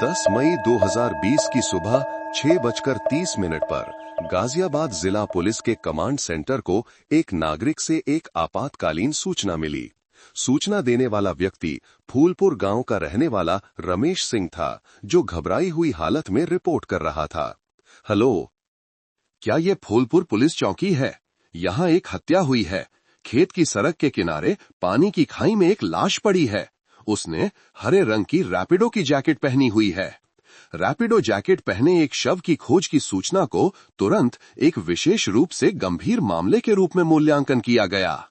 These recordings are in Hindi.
10 मई 2020 की सुबह 6:30 पर गाजियाबाद जिला पुलिस के कमांड सेंटर को एक नागरिक से एक आपातकालीन सूचना मिली। सूचना देने वाला व्यक्ति फूलपुर गांव का रहने वाला रमेश सिंह था, जो घबराई हुई हालत में रिपोर्ट कर रहा था। हेलो, क्या ये फूलपुर पुलिस चौकी है? यहाँ एक हत्या हुई है। खेत की सड़क के किनारे पानी की खाई में एक लाश पड़ी है। उसने हरे रंग की रैपिडो की जैकेट पहनी हुई है। रैपिडो जैकेट पहने एक शव की खोज की सूचना को तुरंत एक विशेष रूप से गंभीर मामले के रूप में मूल्यांकन किया गया,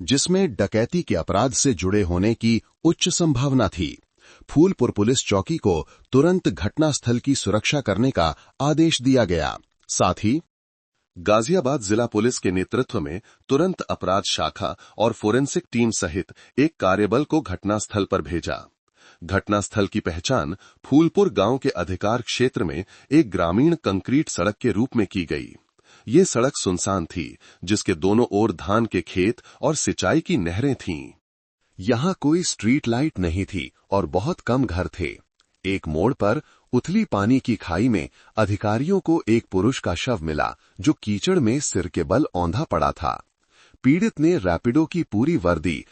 जिसमें डकैती के अपराध से जुड़े होने की उच्च संभावना थी। फूलपुर पुलिस चौकी को तुरंत घटनास्थल की सुरक्षा करने का आदेश दिया गया। साथ ही गाजियाबाद जिला पुलिस के नेतृत्व में तुरंत अपराध शाखा और फोरेंसिक टीम सहित एक कार्यबल को घटनास्थल पर भेजा। घटनास्थल की पहचान फूलपुर गांव के अधिकार क्षेत्र में एक ग्रामीण कंक्रीट सड़क के रूप में की गई। ये सड़क सुनसान थी, जिसके दोनों ओर धान के खेत और सिंचाई की नहरें थीं। यहाँ कोई स्ट्रीट लाइट नहीं थी और बहुत कम घर थे। एक मोड़ पर उथली पानी की खाई में अधिकारियों को एक पुरुष का शव मिला, जो कीचड़ में सिर के बल औंधा पड़ा था। पीड़ित ने रैपिडो की पूरी वर्दी,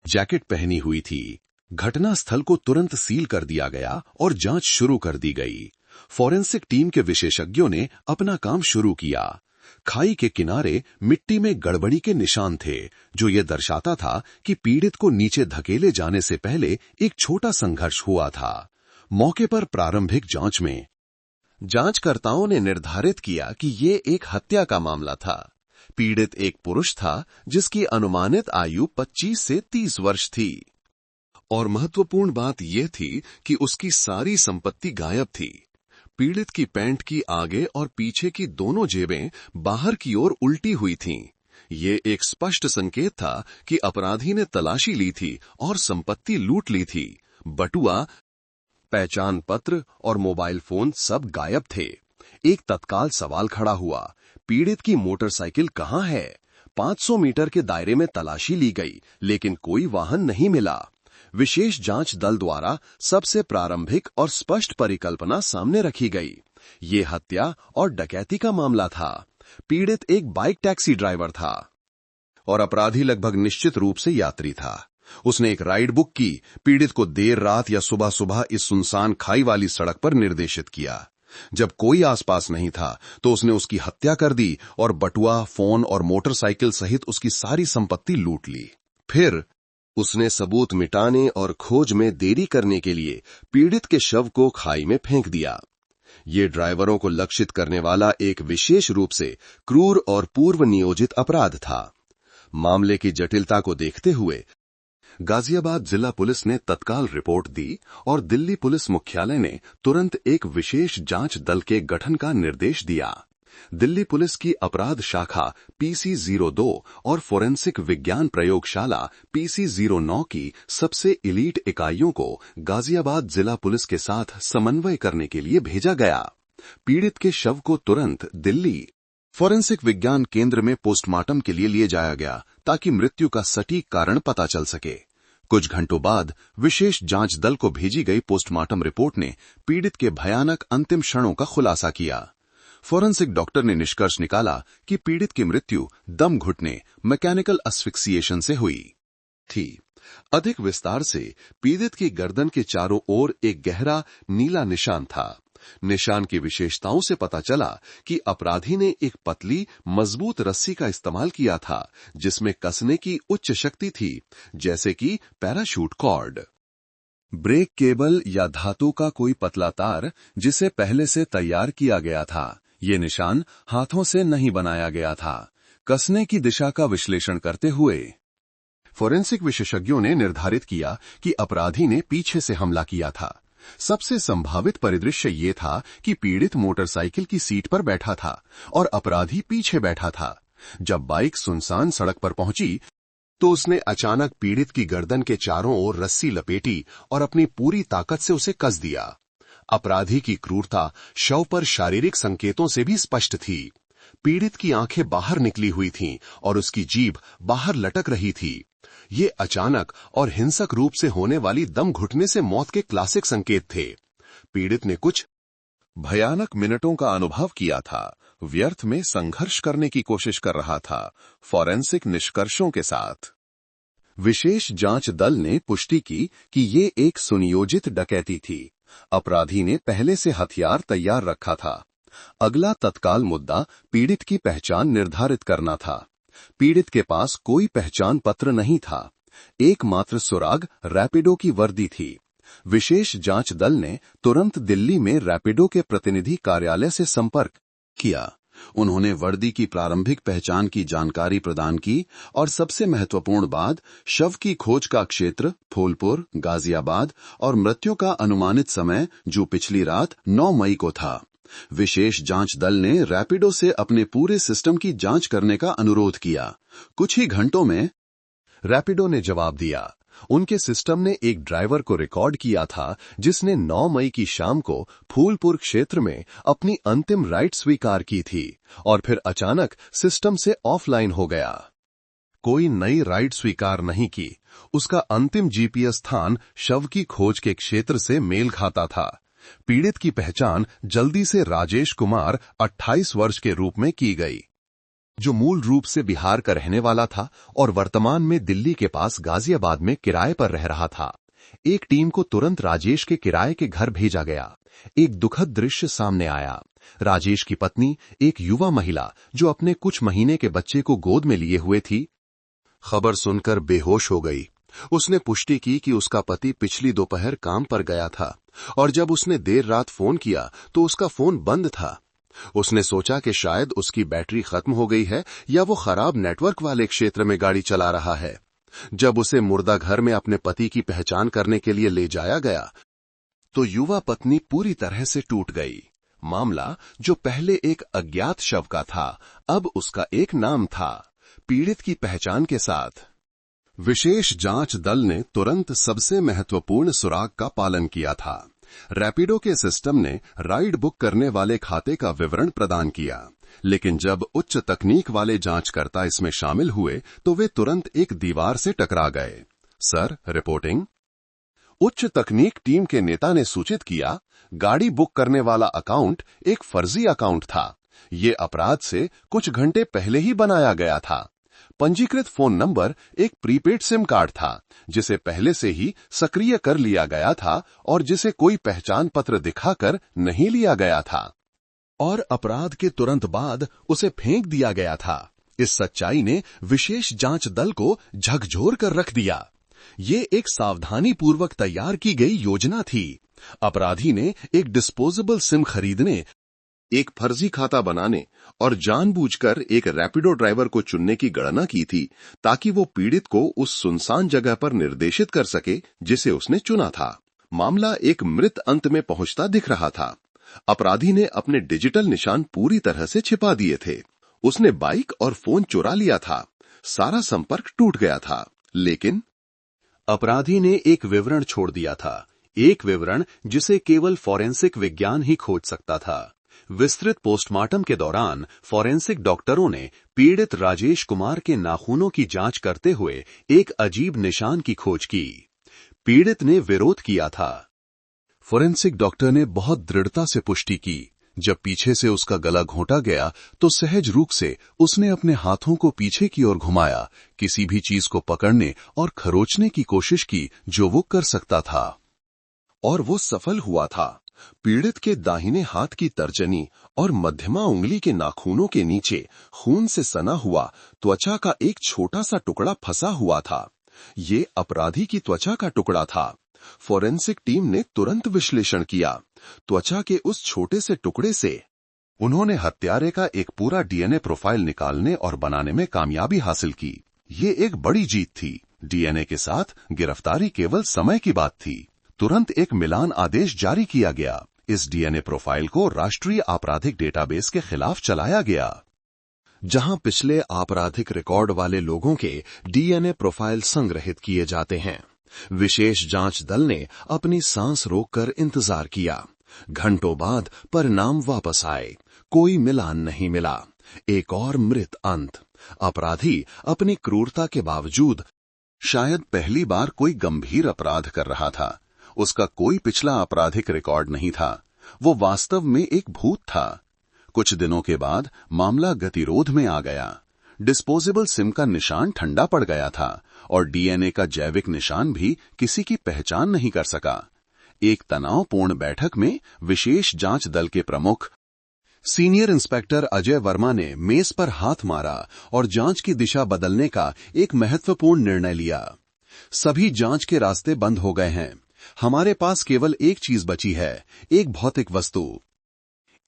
जैकेट पहनी हुई थी। घटनास्थल को तुरंत सील कर दिया गया और जांच शुरू कर दी गई। फोरेंसिक टीम के विशेषज्ञों ने अपना काम शुरू किया। खाई के किनारे मिट्टी में गड़बड़ी के निशान थे, जो ये दर्शाता था कि पीड़ित को नीचे धकेले जाने से पहले एक छोटा संघर्ष हुआ था। मौके पर प्रारंभिक जांच में जांचकर्ताओं ने निर्धारित किया कि ये एक हत्या का मामला था। पीड़ित एक पुरुष था, जिसकी अनुमानित आयु 25 से 30 वर्ष थी, और महत्वपूर्ण बात यह थी कि उसकी सारी संपत्ति गायब थी। पीड़ित की पैंट की आगे और पीछे की दोनों जेबें बाहर की ओर उल्टी हुई थीं। ये एक स्पष्ट संकेत था कि अपराधी ने तलाशी ली थी और संपत्ति लूट ली थी। बटुआ, पहचान पत्र और मोबाइल फोन सब गायब थे। एक तत्काल सवाल खड़ा हुआ, पीड़ित की मोटरसाइकिल कहाँ है? 500 मीटर के दायरे में तलाशी ली गई, लेकिन कोई वाहन नहीं मिला। विशेष जांच दल द्वारा सबसे प्रारंभिक और स्पष्ट परिकल्पना सामने रखी गई। ये हत्या और डकैती का मामला था। पीड़ित एक बाइक टैक्सी ड्राइवर था और अपराधी लगभग निश्चित रूप से यात्री था। उसने एक राइड बुक की, पीड़ित को देर रात या सुबह सुबह इस सुनसान खाई वाली सड़क पर निर्देशित किया। जब कोई आसपास नहीं था, तो उसने उसकी हत्या कर दी और बटुआ, फोन और मोटरसाइकिल सहित उसकी सारी संपत्ति लूट ली। फिर उसने सबूत मिटाने और खोज में देरी करने के लिए पीड़ित के शव को खाई में फेंक दिया। ये ड्राइवरों को लक्षित करने वाला एक विशेष रूप से क्रूर और पूर्व नियोजित अपराध था। मामले की जटिलता को देखते हुए गाजियाबाद जिला पुलिस ने तत्काल रिपोर्ट दी और दिल्ली पुलिस मुख्यालय ने तुरंत एक विशेष जांच दल के गठन का निर्देश दिया। दिल्ली पुलिस की अपराध शाखा PC-02 और फोरेंसिक विज्ञान प्रयोगशाला PC-09 की सबसे इलीट इकाइयों को गाजियाबाद जिला पुलिस के साथ समन्वय करने के लिए भेजा गया। पीड़ित के शव को तुरंत दिल्ली फोरेंसिक विज्ञान केंद्र में पोस्टमार्टम के लिए जाया गया, ताकि मृत्यु का सटीक कारण पता चल सके। कुछ घंटों बाद विशेष जांच दल को भेजी गई पोस्टमार्टम रिपोर्ट ने पीड़ित के भयानक अंतिम क्षणों का खुलासा किया। फोरेंसिक डॉक्टर ने निष्कर्ष निकाला कि पीड़ित की मृत्यु दम घुटने, मैकेनिकल अस्फिक्सिएशन से हुई थी। अधिक विस्तार से पीड़ित की गर्दन के चारों ओर एक गहरा नीला निशान था। निशान की विशेषताओं से पता चला कि अपराधी ने एक पतली, मजबूत रस्सी का इस्तेमाल किया था, जिसमें कसने की उच्च शक्ति थी, जैसे कि पैराशूट कॉर्ड, ब्रेक केबल या धातु का कोई पतला तार, जिसे पहले से तैयार किया गया था। ये निशान हाथों से नहीं बनाया गया था। कसने की दिशा का विश्लेषण करते हुए फोरेंसिक विशेषज्ञों ने निर्धारित किया कि अपराधी ने पीछे से हमला किया था। सबसे संभावित परिदृश्य ये था कि पीड़ित मोटरसाइकिल की सीट पर बैठा था और अपराधी पीछे बैठा था। जब बाइक सुनसान सड़क पर पहुंची, तो उसने अचानक पीड़ित की गर्दन के चारों ओर रस्सी लपेटी और अपनी पूरी ताकत से उसे कस दिया। अपराधी की क्रूरता शव पर शारीरिक संकेतों से भी स्पष्ट थी। पीड़ित की आंखें बाहर निकली हुई थीं और उसकी जीभ बाहर लटक रही थी। ये अचानक और हिंसक रूप से होने वाली दम घुटने से मौत के क्लासिक संकेत थे। पीड़ित ने कुछ भयानक मिनटों का अनुभव किया था। व्यर्थ में संघर्ष करने की कोशिश कर रहा था, फॉरेंसिक निष्कर्षों के साथ। विशेष जांच दल ने पुष्टि की कि ये एक सुनियोजित डकैती थी। अपराधी ने पहले से हथियार तैयार रखा था। अगला तत्काल मुद्दा पीड़ित की पहचान निर्धारित करना था। पीड़ित के पास कोई पहचान पत्र नहीं था। एकमात्र सुराग रैपिडो की वर्दी थी। विशेष जांच दल ने तुरंत दिल्ली में रैपिडो के प्रतिनिधि कार्यालय से संपर्क किया। उन्होंने वर्दी की प्रारंभिक पहचान की जानकारी प्रदान की और सबसे महत्वपूर्ण बात, शव की खोज का क्षेत्र फूलपुर, गाजियाबाद और मृत्यु का अनुमानित समय जो पिछली रात 9 मई को था। विशेष जांच दल ने रैपिडो से अपने पूरे सिस्टम की जांच करने का अनुरोध किया। कुछ ही घंटों में रैपिडो ने जवाब दिया। उनके सिस्टम ने एक ड्राइवर को रिकॉर्ड किया था जिसने 9 मई की शाम को फूलपुर क्षेत्र में अपनी अंतिम राइड स्वीकार की थी और फिर अचानक सिस्टम से ऑफलाइन हो गया। कोई नई राइड स्वीकार नहीं की। उसका अंतिम जीपीएस स्थान शव की खोज के क्षेत्र से मेल खाता था। पीड़ित की पहचान जल्दी से राजेश कुमार 28 वर्ष के रूप में की गई, जो मूल रूप से बिहार का रहने वाला था और वर्तमान में दिल्ली के पास गाजियाबाद में किराए पर रह रहा था। एक टीम को तुरंत राजेश के किराए के घर भेजा गया। एक दुखद दृश्य सामने आया। राजेश की पत्नी, एक युवा महिला जो अपने कुछ महीने के बच्चे को गोद में लिए हुए थी, खबर सुनकर बेहोश हो गई। उसने पुष्टि की कि उसका पति पिछली दोपहर काम पर गया था और जब उसने देर रात फोन किया तो उसका फोन बंद था। उसने सोचा कि शायद उसकी बैटरी खत्म हो गई है या वो खराब नेटवर्क वाले क्षेत्र में गाड़ी चला रहा है। जब उसे मुर्दा घर में अपने पति की पहचान करने के लिए ले जाया गया तो युवा पत्नी पूरी तरह से टूट गई। मामला, जो पहले एक अज्ञात शव का था, अब उसका एक नाम था, पीड़ित की पहचान के साथ। विशेष जांच दल ने तुरंत सबसे महत्वपूर्ण सुराग का पालन किया था। रैपिडो के सिस्टम ने राइड बुक करने वाले खाते का विवरण प्रदान किया, लेकिन जब उच्च तकनीक वाले जांचकर्ता इसमें शामिल हुए तो वे तुरंत एक दीवार से टकरा गए। Sir, reporting. उच्च तकनीक टीम के नेता ने सूचित किया, गाड़ी बुक करने वाला अकाउंट एक फर्जी अकाउंट था। ये अपराध से कुछ घंटे पहले ही बनाया गया था। पंजीकृत फोन नंबर एक प्रीपेड सिम कार्ड था जिसे पहले से ही सक्रिय कर लिया गया था और जिसे कोई पहचान पत्र दिखाकर नहीं लिया गया था और अपराध के तुरंत बाद उसे फेंक दिया गया था। इस सच्चाई ने विशेष जांच दल को झकझोर कर रख दिया। ये एक सावधानी पूर्वक तैयार की गई योजना थी। अपराधी ने एक डिस्पोजेबल सिम खरीदने, एक फर्जी खाता बनाने और जानबूझकर एक रैपिडो ड्राइवर को चुनने की गणना की थी ताकि वो पीड़ित को उस सुनसान जगह पर निर्देशित कर सके जिसे उसने चुना था। मामला एक मृत अंत में पहुंचता दिख रहा था। अपराधी ने अपने डिजिटल निशान पूरी तरह से छिपा दिए थे। उसने बाइक और फोन चुरा लिया था। सारा संपर्क टूट गया था। लेकिन अपराधी ने एक विवरण छोड़ दिया था, एक विवरण जिसे केवल फॉरेंसिक विज्ञान ही खोज सकता था। विस्तृत पोस्टमार्टम के दौरान फॉरेंसिक डॉक्टरों ने पीड़ित राजेश कुमार के नाखूनों की जांच करते हुए एक अजीब निशान की खोज की। पीड़ित ने विरोध किया था। फॉरेंसिक डॉक्टर ने बहुत दृढ़ता से पुष्टि की। जब पीछे से उसका गला घोंटा गया तो सहज रूप से उसने अपने हाथों को पीछे की ओर घुमाया, किसी भी चीज को पकड़ने और खरोचने की कोशिश की जो वो कर सकता था, और वो सफल हुआ था। पीड़ित के दाहिने हाथ की तर्जनी और मध्यमा उंगली के नाखूनों के नीचे खून से सना हुआ त्वचा का एक छोटा सा टुकड़ा फंसा हुआ था। ये अपराधी की त्वचा का टुकड़ा था। फॉरेंसिक टीम ने तुरंत विश्लेषण किया। त्वचा के उस छोटे से टुकड़े से उन्होंने हत्यारे का एक पूरा डीएनए प्रोफाइल निकालने और बनाने में कामयाबी हासिल की। ये एक बड़ी जीत थी। डीएनए के साथ गिरफ्तारी केवल समय की बात थी। तुरंत एक मिलान आदेश जारी किया गया। इस डीएनए प्रोफाइल को राष्ट्रीय आपराधिक डेटाबेस के खिलाफ चलाया गया, जहां पिछले आपराधिक रिकॉर्ड वाले लोगों के डीएनए प्रोफाइल संग्रहित किए जाते हैं। विशेष जांच दल ने अपनी सांस रोककर इंतजार किया। घंटों बाद परिणाम वापस आए। कोई मिलान नहीं मिला। एक और मृत अंत। अपराधी अपनी क्रूरता के बावजूद शायद पहली बार कोई गंभीर अपराध कर रहा था। उसका कोई पिछला आपराधिक रिकॉर्ड नहीं था। वो वास्तव में एक भूत था। कुछ दिनों के बाद मामला गतिरोध में आ गया। डिस्पोजेबल सिम का निशान ठंडा पड़ गया था और डीएनए का जैविक निशान भी किसी की पहचान नहीं कर सका। एक तनावपूर्ण बैठक में विशेष जांच दल के प्रमुख सीनियर इंस्पेक्टर अजय वर्मा ने मेज पर हाथ मारा और जांच की दिशा बदलने का एक महत्वपूर्ण निर्णय लिया। सभी जांच के रास्ते बंद हो गए हैं। हमारे पास केवल एक चीज बची है, एक भौतिक वस्तु,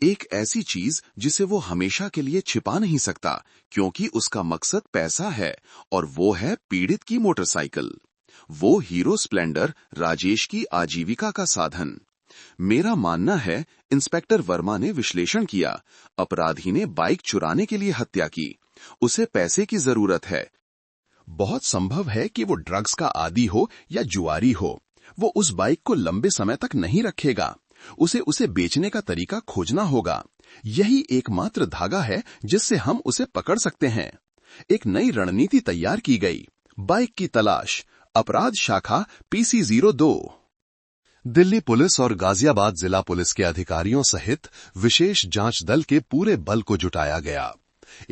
एक ऐसी चीज जिसे वो हमेशा के लिए छिपा नहीं सकता, क्योंकि उसका मकसद पैसा है, और वो है पीड़ित की मोटरसाइकिल। वो हीरो स्प्लेंडर राजेश की आजीविका का साधन। मेरा मानना है, इंस्पेक्टर वर्मा ने विश्लेषण किया, अपराधी ने बाइक चुराने के लिए हत्या की। उसे पैसे की जरूरत है। बहुत संभव है कि वो ड्रग्स का आदी हो या जुआरी हो। वो उस बाइक को लंबे समय तक नहीं रखेगा। उसे बेचने का तरीका खोजना होगा। यही एकमात्र धागा है जिससे हम उसे पकड़ सकते हैं। एक नई रणनीति तैयार की गई। बाइक की तलाश, अपराध शाखा PC02। दिल्ली पुलिस और गाजियाबाद जिला पुलिस के अधिकारियों सहित विशेष जांच दल के पूरे बल को जुटाया गया।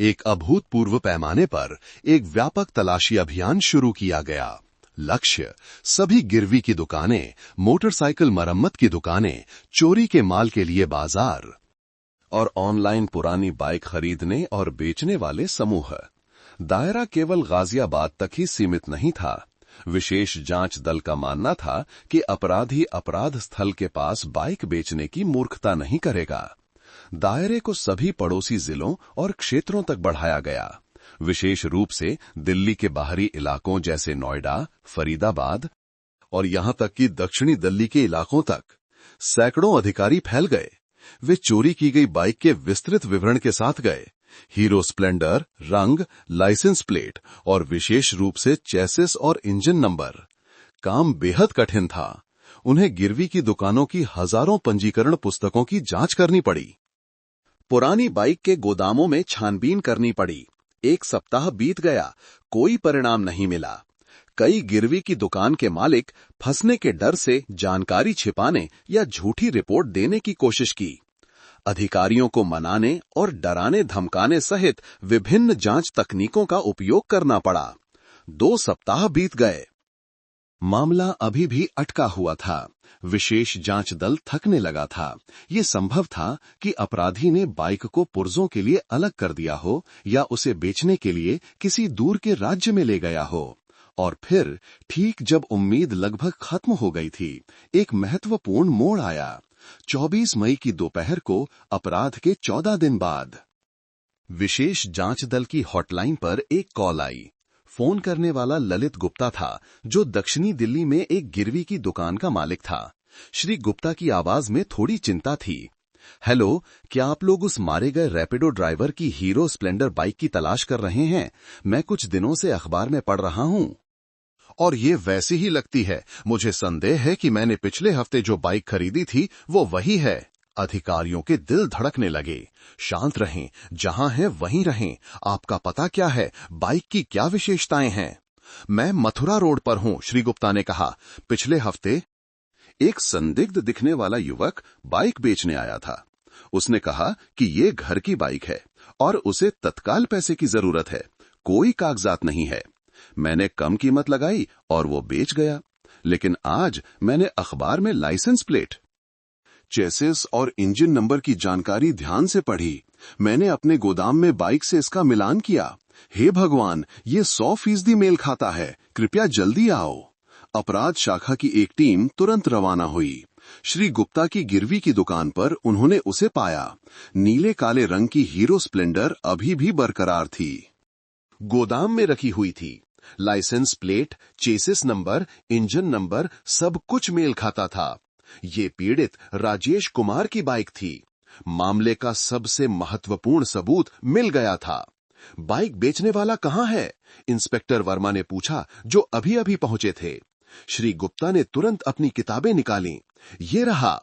एक अभूतपूर्व पैमाने पर एक व्यापक तलाशी अभियान शुरू किया गया। लक्ष्य, सभी गिरवी की दुकानें, मोटरसाइकिल मरम्मत की दुकानें, चोरी के माल के लिए बाजार और ऑनलाइन पुरानी बाइक खरीदने और बेचने वाले समूह। दायरा केवल गाजियाबाद तक ही सीमित नहीं था। विशेष जांच दल का मानना था कि अपराधी अपराध स्थल के पास बाइक बेचने की मूर्खता नहीं करेगा। दायरे को सभी पड़ोसी जिलों और क्षेत्रों तक बढ़ाया गया, विशेष रूप से दिल्ली के बाहरी इलाकों जैसे नोएडा, फरीदाबाद और यहां तक कि दक्षिणी दिल्ली के इलाकों तक। सैकड़ों अधिकारी फैल गए। वे चोरी की गई बाइक के विस्तृत विवरण के साथ गए। हीरो स्प्लेंडर, रंग, लाइसेंस प्लेट और विशेष रूप से चेसिस और इंजन नंबर। काम बेहद कठिन था। उन्हें गिरवी की दुकानों की हजारों पंजीकरण पुस्तकों की जांच करनी पड़ी। पुरानी बाइक के गोदामों में छानबीन करनी पड़ी। 1 सप्ताह बीत गया, कोई परिणाम नहीं मिला। कई गिरवी की दुकान के मालिक फंसने के डर से जानकारी छिपाने या झूठी रिपोर्ट देने की कोशिश की। अधिकारियों को मनाने और डराने धमकाने सहित विभिन्न जांच तकनीकों का उपयोग करना पड़ा। 2 सप्ताह बीत गए। मामला अभी भी अटका हुआ था। विशेष जांच दल थकने लगा था। ये संभव था कि अपराधी ने बाइक को पुर्जों के लिए अलग कर दिया हो या उसे बेचने के लिए किसी दूर के राज्य में ले गया हो। और फिर ठीक जब उम्मीद लगभग खत्म हो गई थी, एक महत्वपूर्ण मोड़ आया। 24 मई की दोपहर को, अपराध के 14 दिन बाद, विशेष जांच दल की हॉटलाइन पर एक कॉल आई। फोन करने वाला ललित गुप्ता था, जो दक्षिणी दिल्ली में एक गिरवी की दुकान का मालिक था। श्री गुप्ता की आवाज में थोड़ी चिंता थी। हेलो, क्या आप लोग उस मारे गए रैपिडो ड्राइवर की हीरो स्प्लेंडर बाइक की तलाश कर रहे हैं? मैं कुछ दिनों से अखबार में पढ़ रहा हूं और ये वैसी ही लगती है। मुझे संदेह है कि मैंने पिछले हफ्ते जो बाइक खरीदी थी वो वही है। अधिकारियों के दिल धड़कने लगे। शांत रहें, जहां हैं वहीं रहें। आपका पता क्या है? बाइक की क्या विशेषताएं हैं? मैं मथुरा रोड पर हूं, श्री गुप्ता ने कहा। पिछले हफ्ते एक संदिग्ध दिखने वाला युवक बाइक बेचने आया था। उसने कहा कि ये घर की बाइक है और उसे तत्काल पैसे की जरूरत है। कोई कागजात नहीं है। मैंने कम कीमत लगाई और वो बेच गया। लेकिन आज मैंने अखबार में लाइसेंस प्लेट, चेसिस और इंजन नंबर की जानकारी ध्यान से पढ़ी। मैंने अपने गोदाम में बाइक से इसका मिलान किया। हे भगवान, ये 100% मेल खाता है। कृपया जल्दी आओ। अपराध शाखा की एक टीम तुरंत रवाना हुई। श्री गुप्ता की गिरवी की दुकान पर उन्होंने उसे पाया। नीले काले रंग की हीरो स्प्लेंडर अभी भी बरकरार थी, गोदाम में रखी हुई थी। Licence plate, chassis number, engine number सब कुछ मेल खाता था। ये पीड़ित राजेश कुमार की बाइक थी। मामले का सबसे महत्वपूर्ण सबूत मिल गया था। बाइक बेचने वाला कहां है? इंस्पेक्टर वर्मा ने पूछा, जो अभी अभी पहुंचे थे। श्री गुप्ता ने तुरंत अपनी किताबें निकाली। ये रहा।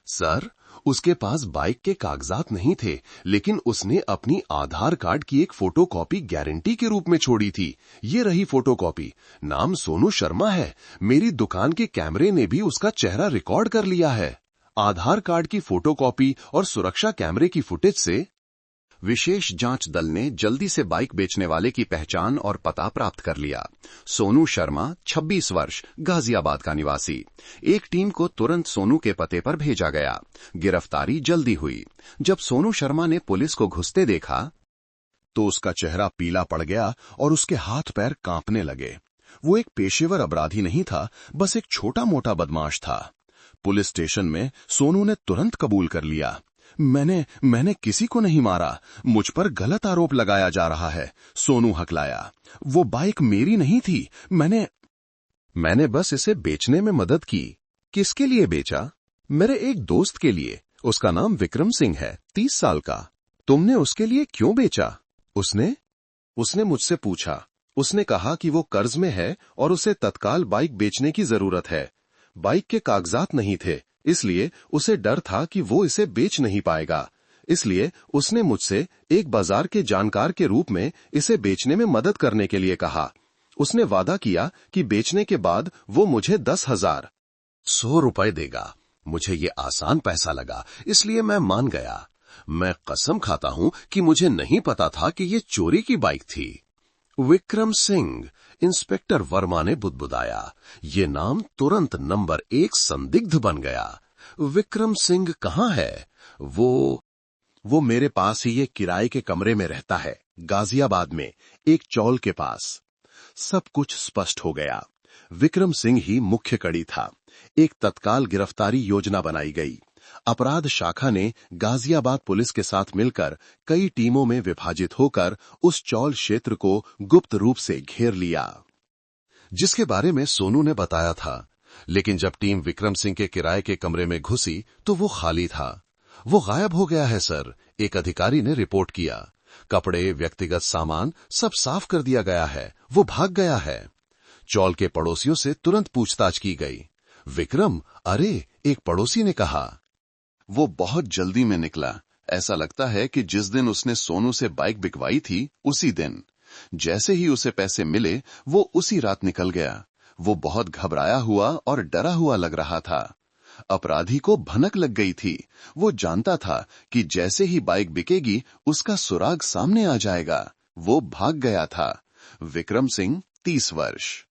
सर, उसके पास बाइक के कागजात नहीं थे, लेकिन उसने अपनी आधार कार्ड की एक फोटोकॉपी गारंटी के रूप में छोड़ी थी। ये रही फोटोकॉपी। नाम सोनू शर्मा है। मेरी दुकान के कैमरे ने भी उसका चेहरा रिकॉर्ड कर लिया है। आधार कार्ड की फोटोकॉपी और सुरक्षा कैमरे की फुटेज से विशेष जांच दल ने जल्दी से बाइक बेचने वाले की पहचान और पता प्राप्त कर लिया। सोनू शर्मा 26 वर्ष, गाजियाबाद का निवासी। एक टीम को तुरंत सोनू के पते पर भेजा गया। गिरफ्तारी जल्दी हुई। जब सोनू शर्मा ने पुलिस को घुसते देखा तो उसका चेहरा पीला पड़ गया और उसके हाथ पैर कांपने लगे। वो एक पेशेवर अपराधी नहीं था, बस एक छोटा मोटा बदमाश था। पुलिस स्टेशन में सोनू ने तुरंत कबूल कर लिया। मैंने किसी को नहीं मारा, मुझ पर गलत आरोप लगाया जा रहा है, सोनू हकलाया। वो बाइक मेरी नहीं थी, मैंने बस इसे बेचने में मदद की। किसके लिए बेचा? मेरे एक दोस्त के लिए। उसका नाम विक्रम सिंह है, 30 साल का। तुमने उसके लिए क्यों बेचा? उसने मुझसे पूछा। उसने कहा कि वो कर्ज में है और उसे तत्काल बाइक बेचने की जरूरत है। बाइक के कागजात नहीं थे, इसलिए उसे डर था कि वो इसे बेच नहीं पाएगा। इसलिए उसने मुझसे एक बाजार के जानकार के रूप में इसे बेचने में मदद करने के लिए कहा। उसने वादा किया कि बेचने के बाद वो मुझे 10,100 रुपए देगा। मुझे ये आसान पैसा लगा, इसलिए मैं मान गया। मैं कसम खाता हूं कि मुझे नहीं पता था कि ये चोरी की बाइक थी। विक्रम सिंह, इंस्पेक्टर वर्मा ने बुदबुदाया। ये नाम तुरंत नंबर 1 संदिग्ध बन गया। विक्रम सिंह कहाँ है? वो मेरे पास ही एक किराए के कमरे में रहता है, गाजियाबाद में, एक चौल के पास। सब कुछ स्पष्ट हो गया। विक्रम सिंह ही मुख्य कड़ी था। एक तत्काल गिरफ्तारी योजना बनाई गई। अपराध शाखा ने गाजियाबाद पुलिस के साथ मिलकर कई टीमों में विभाजित होकर उस चौल क्षेत्र को गुप्त रूप से घेर लिया, जिसके बारे में सोनू ने बताया था। लेकिन जब टीम विक्रम सिंह के किराए के कमरे में घुसी तो वो खाली था। वो गायब हो गया है सर, एक अधिकारी ने रिपोर्ट किया। कपड़े, व्यक्तिगत सामान सब साफ कर दिया गया है। वो भाग गया है। चौल के पड़ोसियों से तुरंत पूछताछ की गई। विक्रम? अरे, एक पड़ोसी ने कहा। वो बहुत जल्दी में निकला। ऐसा लगता है कि जिस दिन उसने सोनू से बाइक बिकवाई थी, उसी दिन। जैसे ही उसे पैसे मिले, वो उसी रात निकल गया। वो बहुत घबराया हुआ और डरा हुआ लग रहा था। अपराधी को भनक लग गई थी। वो जानता था कि जैसे ही बाइक बिकेगी, उसका सुराग सामने आ जाएगा। वो भाग गया था। विक्रम सिंह, 30 वर्ष,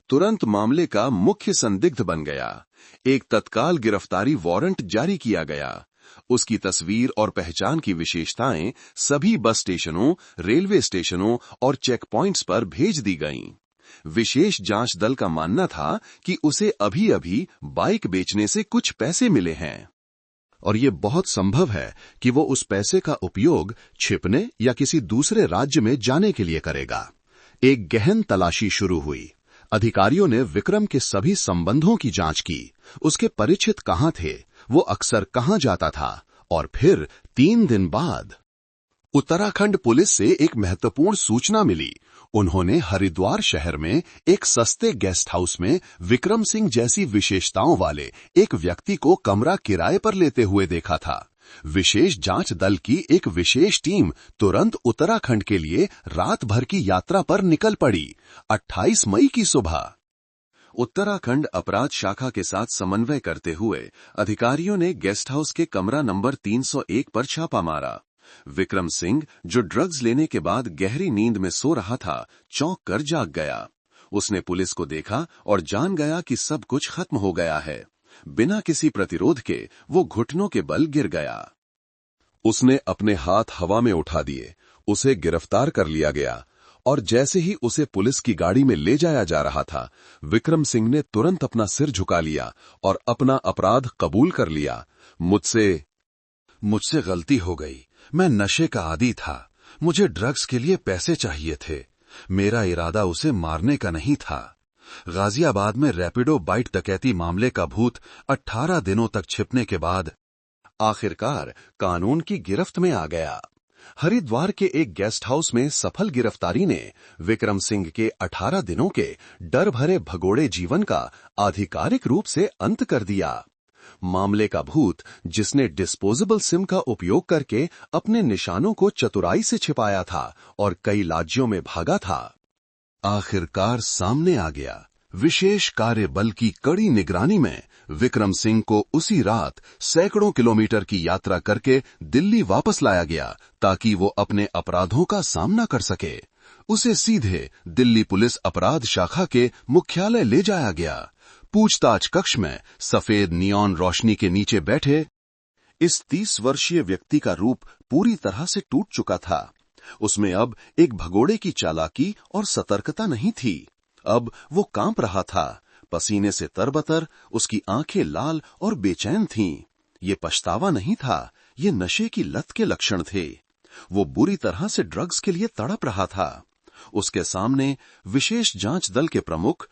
तुरंत मामले का मुख्य संदिग्ध बन गया। एक तत्काल गिरफ्तारी वारंट जारी किया गया। उसकी तस्वीर और पहचान की विशेषताएं सभी बस स्टेशनों, रेलवे स्टेशनों और चेक पॉइंट्स पर भेज दी गईं। विशेष जांच दल का मानना था कि उसे अभी-अभी बाइक बेचने से कुछ पैसे मिले हैं और ये बहुत संभव है कि वो उस पैसे का उपयोग छिपने या किसी दूसरे राज्य में जाने के लिए करेगा। एक गहन तलाशी शुरू हुई। अधिकारियों ने विक्रम के सभी संबंधों की जांच की। उसके परिचित कहां थे, वो अक्सर कहां जाता था, और फिर 3 दिन बाद उत्तराखंड पुलिस से एक महत्वपूर्ण सूचना मिली। उन्होंने हरिद्वार शहर में एक सस्ते गेस्ट हाउस में विक्रम सिंह जैसी विशेषताओं वाले एक व्यक्ति को कमरा किराए पर लेते हुए देखा था। विशेष जांच दल की एक विशेष टीम तुरंत उत्तराखंड के लिए रात भर की यात्रा पर निकल पड़ी। 28 मई की सुबह उत्तराखंड अपराध शाखा के साथ समन्वय करते हुए अधिकारियों ने गेस्ट हाउस के कमरा नंबर 301 पर छापा मारा। विक्रम सिंह, जो ड्रग्स लेने के बाद गहरी नींद में सो रहा था, चौंक कर जाग गया। उसने पुलिस को देखा और जान गया कि सब कुछ खत्म हो गया है। बिना किसी प्रतिरोध के वो घुटनों के बल गिर गया। उसने अपने हाथ हवा में उठा दिए। उसे गिरफ्तार कर लिया गया और जैसे ही उसे पुलिस की गाड़ी में ले जाया जा रहा था, विक्रम सिंह ने तुरंत अपना सिर झुका लिया और अपना अपराध कबूल कर लिया। मुझसे गलती हो गई। मैं नशे का आदी था। मुझे ड्रग्स के लिए पैसे चाहिए थे। मेरा इरादा उसे मारने का नहीं था। गाजियाबाद में रैपिडो बाइट डकैती मामले का भूत 18 दिनों तक छिपने के बाद आखिरकार कानून की गिरफ्त में आ गया। हरिद्वार के एक गेस्ट हाउस में सफल गिरफ्तारी ने विक्रम सिंह के 18 दिनों के डर भरे भगोड़े जीवन का आधिकारिक रूप से अंत कर दिया। मामले का भूत, जिसने डिस्पोजेबल सिम का उपयोग करके अपने निशानों को चतुराई से छिपाया था और कई राज्यों में भागा था, आखिरकार सामने आ गया। विशेष कार्य बल की कड़ी निगरानी में विक्रम सिंह को उसी रात सैकड़ों किलोमीटर की यात्रा करके दिल्ली वापस लाया गया ताकि वो अपने अपराधों का सामना कर सके। उसे सीधे दिल्ली पुलिस अपराध शाखा के मुख्यालय ले जाया गया। पूछताछ कक्ष में सफेद नियॉन रोशनी के नीचे बैठे इस 30 वर्षीय व्यक्ति का रूप पूरी तरह से टूट चुका था। उसमें अब एक भगोड़े की चालाकी और सतर्कता नहीं थी। अब वो कांप रहा था, पसीने से तरबतर, उसकी आंखें लाल और बेचैन थीं। ये पछतावा नहीं था, ये नशे की लत के लक्षण थे। वो बुरी तरह से ड्रग्स के लिए तड़प रहा था। उसके सामने विशेष जांच दल के प्रमुख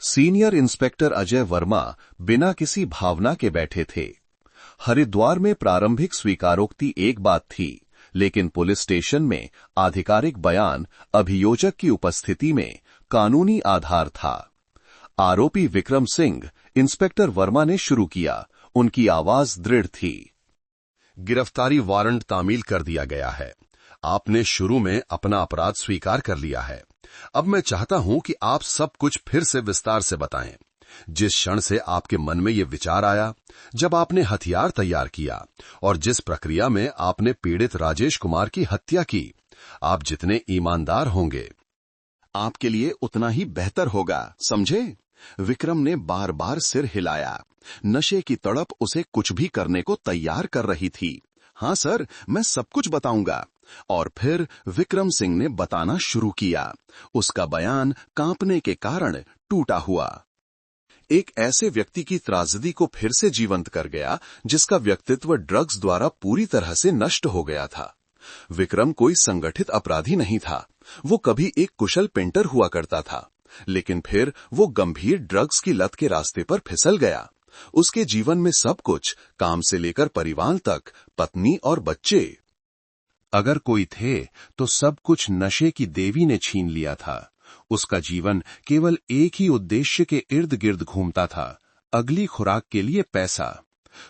सीनियर इंस्पेक्टर अजय वर्मा बिना किसी भावना के बैठे थे। हरिद्वार में प्रारंभिक स्वीकारोक्ति एक बात थी, लेकिन पुलिस स्टेशन में आधिकारिक बयान अभियोजक की उपस्थिति में कानूनी आधार था। आरोपी विक्रम सिंह इंस्पेक्टर वर्मा ने शुरू किया। उनकी आवाज दृढ़ थी। गिरफ्तारी वारंट तामील कर दिया गया है। आपने शुरू में अपना अपराध स्वीकार कर लिया है। अब मैं चाहता हूं कि आप सब कुछ फिर से विस्तार से बताएं। जिस क्षण से आपके मन में ये विचार आया, जब आपने हथियार तैयार किया और जिस प्रक्रिया में आपने पीड़ित राजेश कुमार की हत्या की, आप जितने ईमानदार होंगे, आपके लिए उतना ही बेहतर होगा, समझे? विक्रम ने बार बार सिर हिलाया। नशे की तड़प उसे कुछ भी करने को तैयार कर रही थी। हाँ सर, मैं सब कुछ बताऊंगा। और फिर विक्रम सिंह ने बताना शुरू किया। उसका बयान कांपने के कारण टूटा हुआ। एक ऐसे व्यक्ति की त्रासदी को फिर से जीवंत कर गया जिसका व्यक्तित्व ड्रग्स द्वारा पूरी तरह से नष्ट हो गया था। विक्रम कोई संगठित अपराधी नहीं था। वो कभी एक कुशल पेंटर हुआ करता था, लेकिन फिर वो गंभीर ड्रग्स की लत के रास्ते पर फिसल गया। उसके जीवन में सब कुछ, काम से लेकर परिवार तक, पत्नी और बच्चे, अगर कोई थे तो सब कुछ नशे की देवी ने छीन लिया था। उसका जीवन केवल एक ही उद्देश्य के इर्द गिर्द घूमता था, अगली खुराक के लिए पैसा।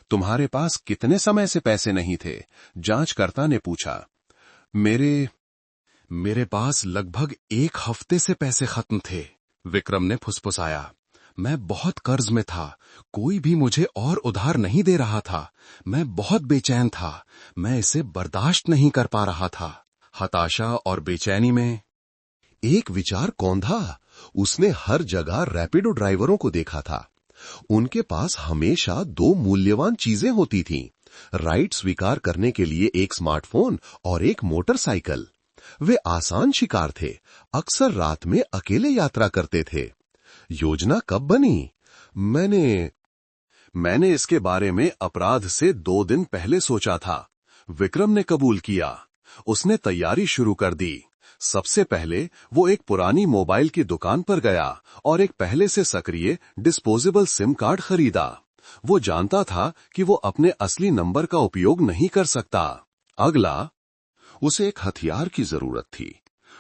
तुम्हारे पास कितने समय से पैसे नहीं थे? जांचकर्ता ने पूछा। मेरे पास लगभग 1 हफ्ते से पैसे खत्म थे, विक्रम ने फुसफुसाया। मैं बहुत कर्ज में था, कोई भी मुझे और उधार नहीं दे रहा था। मैं बहुत बेचैन था, मैं इसे बर्दाश्त नहीं कर पा रहा था। हताशा और बेचैनी में एक विचार कौंधा। उसने हर जगह रैपिडो ड्राइवरों को देखा था। उनके पास हमेशा 2 मूल्यवान चीजें होती थीं, राइड स्वीकार करने के लिए एक स्मार्टफोन और एक मोटरसाइकिल। वे आसान शिकार थे, अक्सर रात में अकेले यात्रा करते थे। योजना कब बनी? मैंने इसके बारे में अपराध से 2 दिन पहले सोचा था, विक्रम ने कबूल किया। उसने तैयारी शुरू कर दी। सबसे पहले वो एक पुरानी मोबाइल की दुकान पर गया और एक पहले से सक्रिय डिस्पोजेबल सिम कार्ड खरीदा। वो जानता था कि वो अपने असली नंबर का उपयोग नहीं कर सकता। अगला, उसे एक हथियार की जरूरत थी।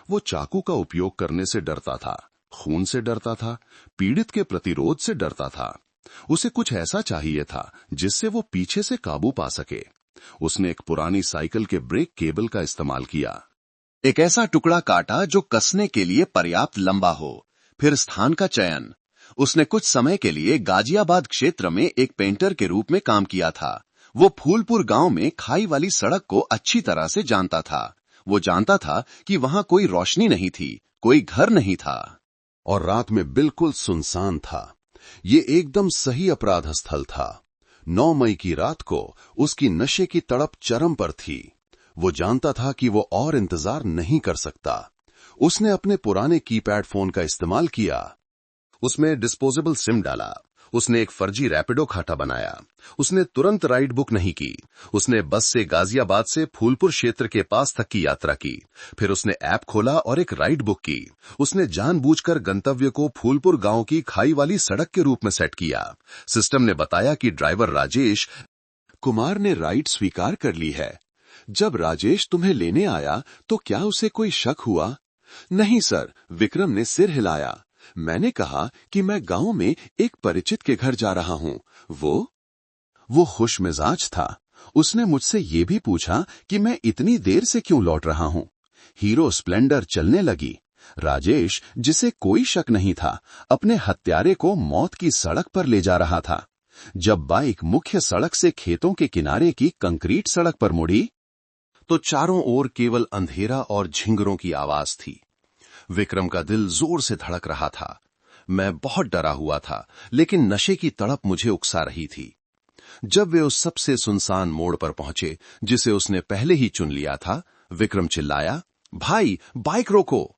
वो चाकू का उपयोग करने से डरता था, खून से डरता था, पीड़ित के प्रतिरोध से डरता था। उसे कुछ ऐसा चाहिए था जिससे वो पीछे से काबू पा सके। उसने एक पुरानी साइकिल के ब्रेक केबल का इस्तेमाल किया। एक ऐसा टुकड़ा काटा जो कसने के लिए पर्याप्त लंबा हो। फिर स्थान का चयन। उसने कुछ समय के लिए गाजियाबाद क्षेत्र में एक पेंटर के रूप में काम किया था। वो फूलपुर गांव में खाई वाली सड़क को अच्छी तरह से जानता था। वो जानता था कि वहां कोई रोशनी नहीं थी, कोई घर नहीं था और रात में बिल्कुल सुनसान था। ये एकदम सही अपराध स्थल था। 9 मई की रात को उसकी नशे की तड़प चरम पर थी। वो जानता था कि वो और इंतजार नहीं कर सकता। उसने अपने पुराने कीपैड फोन का इस्तेमाल किया। उसमें डिस्पोजेबल सिम डाला। उसने एक फर्जी रैपिडो खाता बनाया। उसने तुरंत राइड बुक नहीं की। उसने बस से गाजियाबाद से फूलपुर क्षेत्र के पास तक की यात्रा की। फिर उसने ऐप खोला और एक राइड बुक की। उसने जानबूझकर गंतव्य को फूलपुर गांव की खाई वाली सड़क के रूप में सेट किया। सिस्टम ने बताया कि ड्राइवर राजेश कुमार ने राइड स्वीकार कर ली है। जब राजेश तुम्हें लेने आया तो क्या उसे कोई शक हुआ? नहीं सर, विक्रम ने सिर हिलाया। मैंने कहा कि मैं गांव में एक परिचित के घर जा रहा हूं। वो वो खुश मिजाज था। उसने मुझसे ये भी पूछा कि मैं इतनी देर से क्यों लौट रहा हूं। हीरो स्प्लेंडर चलने लगी। राजेश, जिसे कोई शक नहीं था, अपने हत्यारे को मौत की सड़क पर ले जा रहा था। जब बाइक मुख्य सड़क से खेतों के किनारे की कंक्रीट सड़क पर मुड़ी, तो चारों ओर केवल अंधेरा और झिंगरों की आवाज थी। विक्रम का दिल जोर से धड़क रहा था। मैं बहुत डरा हुआ था, लेकिन नशे की तड़प मुझे उकसा रही थी। जब वे उस सबसे सुनसान मोड़ पर पहुंचे जिसे उसने पहले ही चुन लिया था, विक्रम चिल्लाया, भाई, बाइक रोको।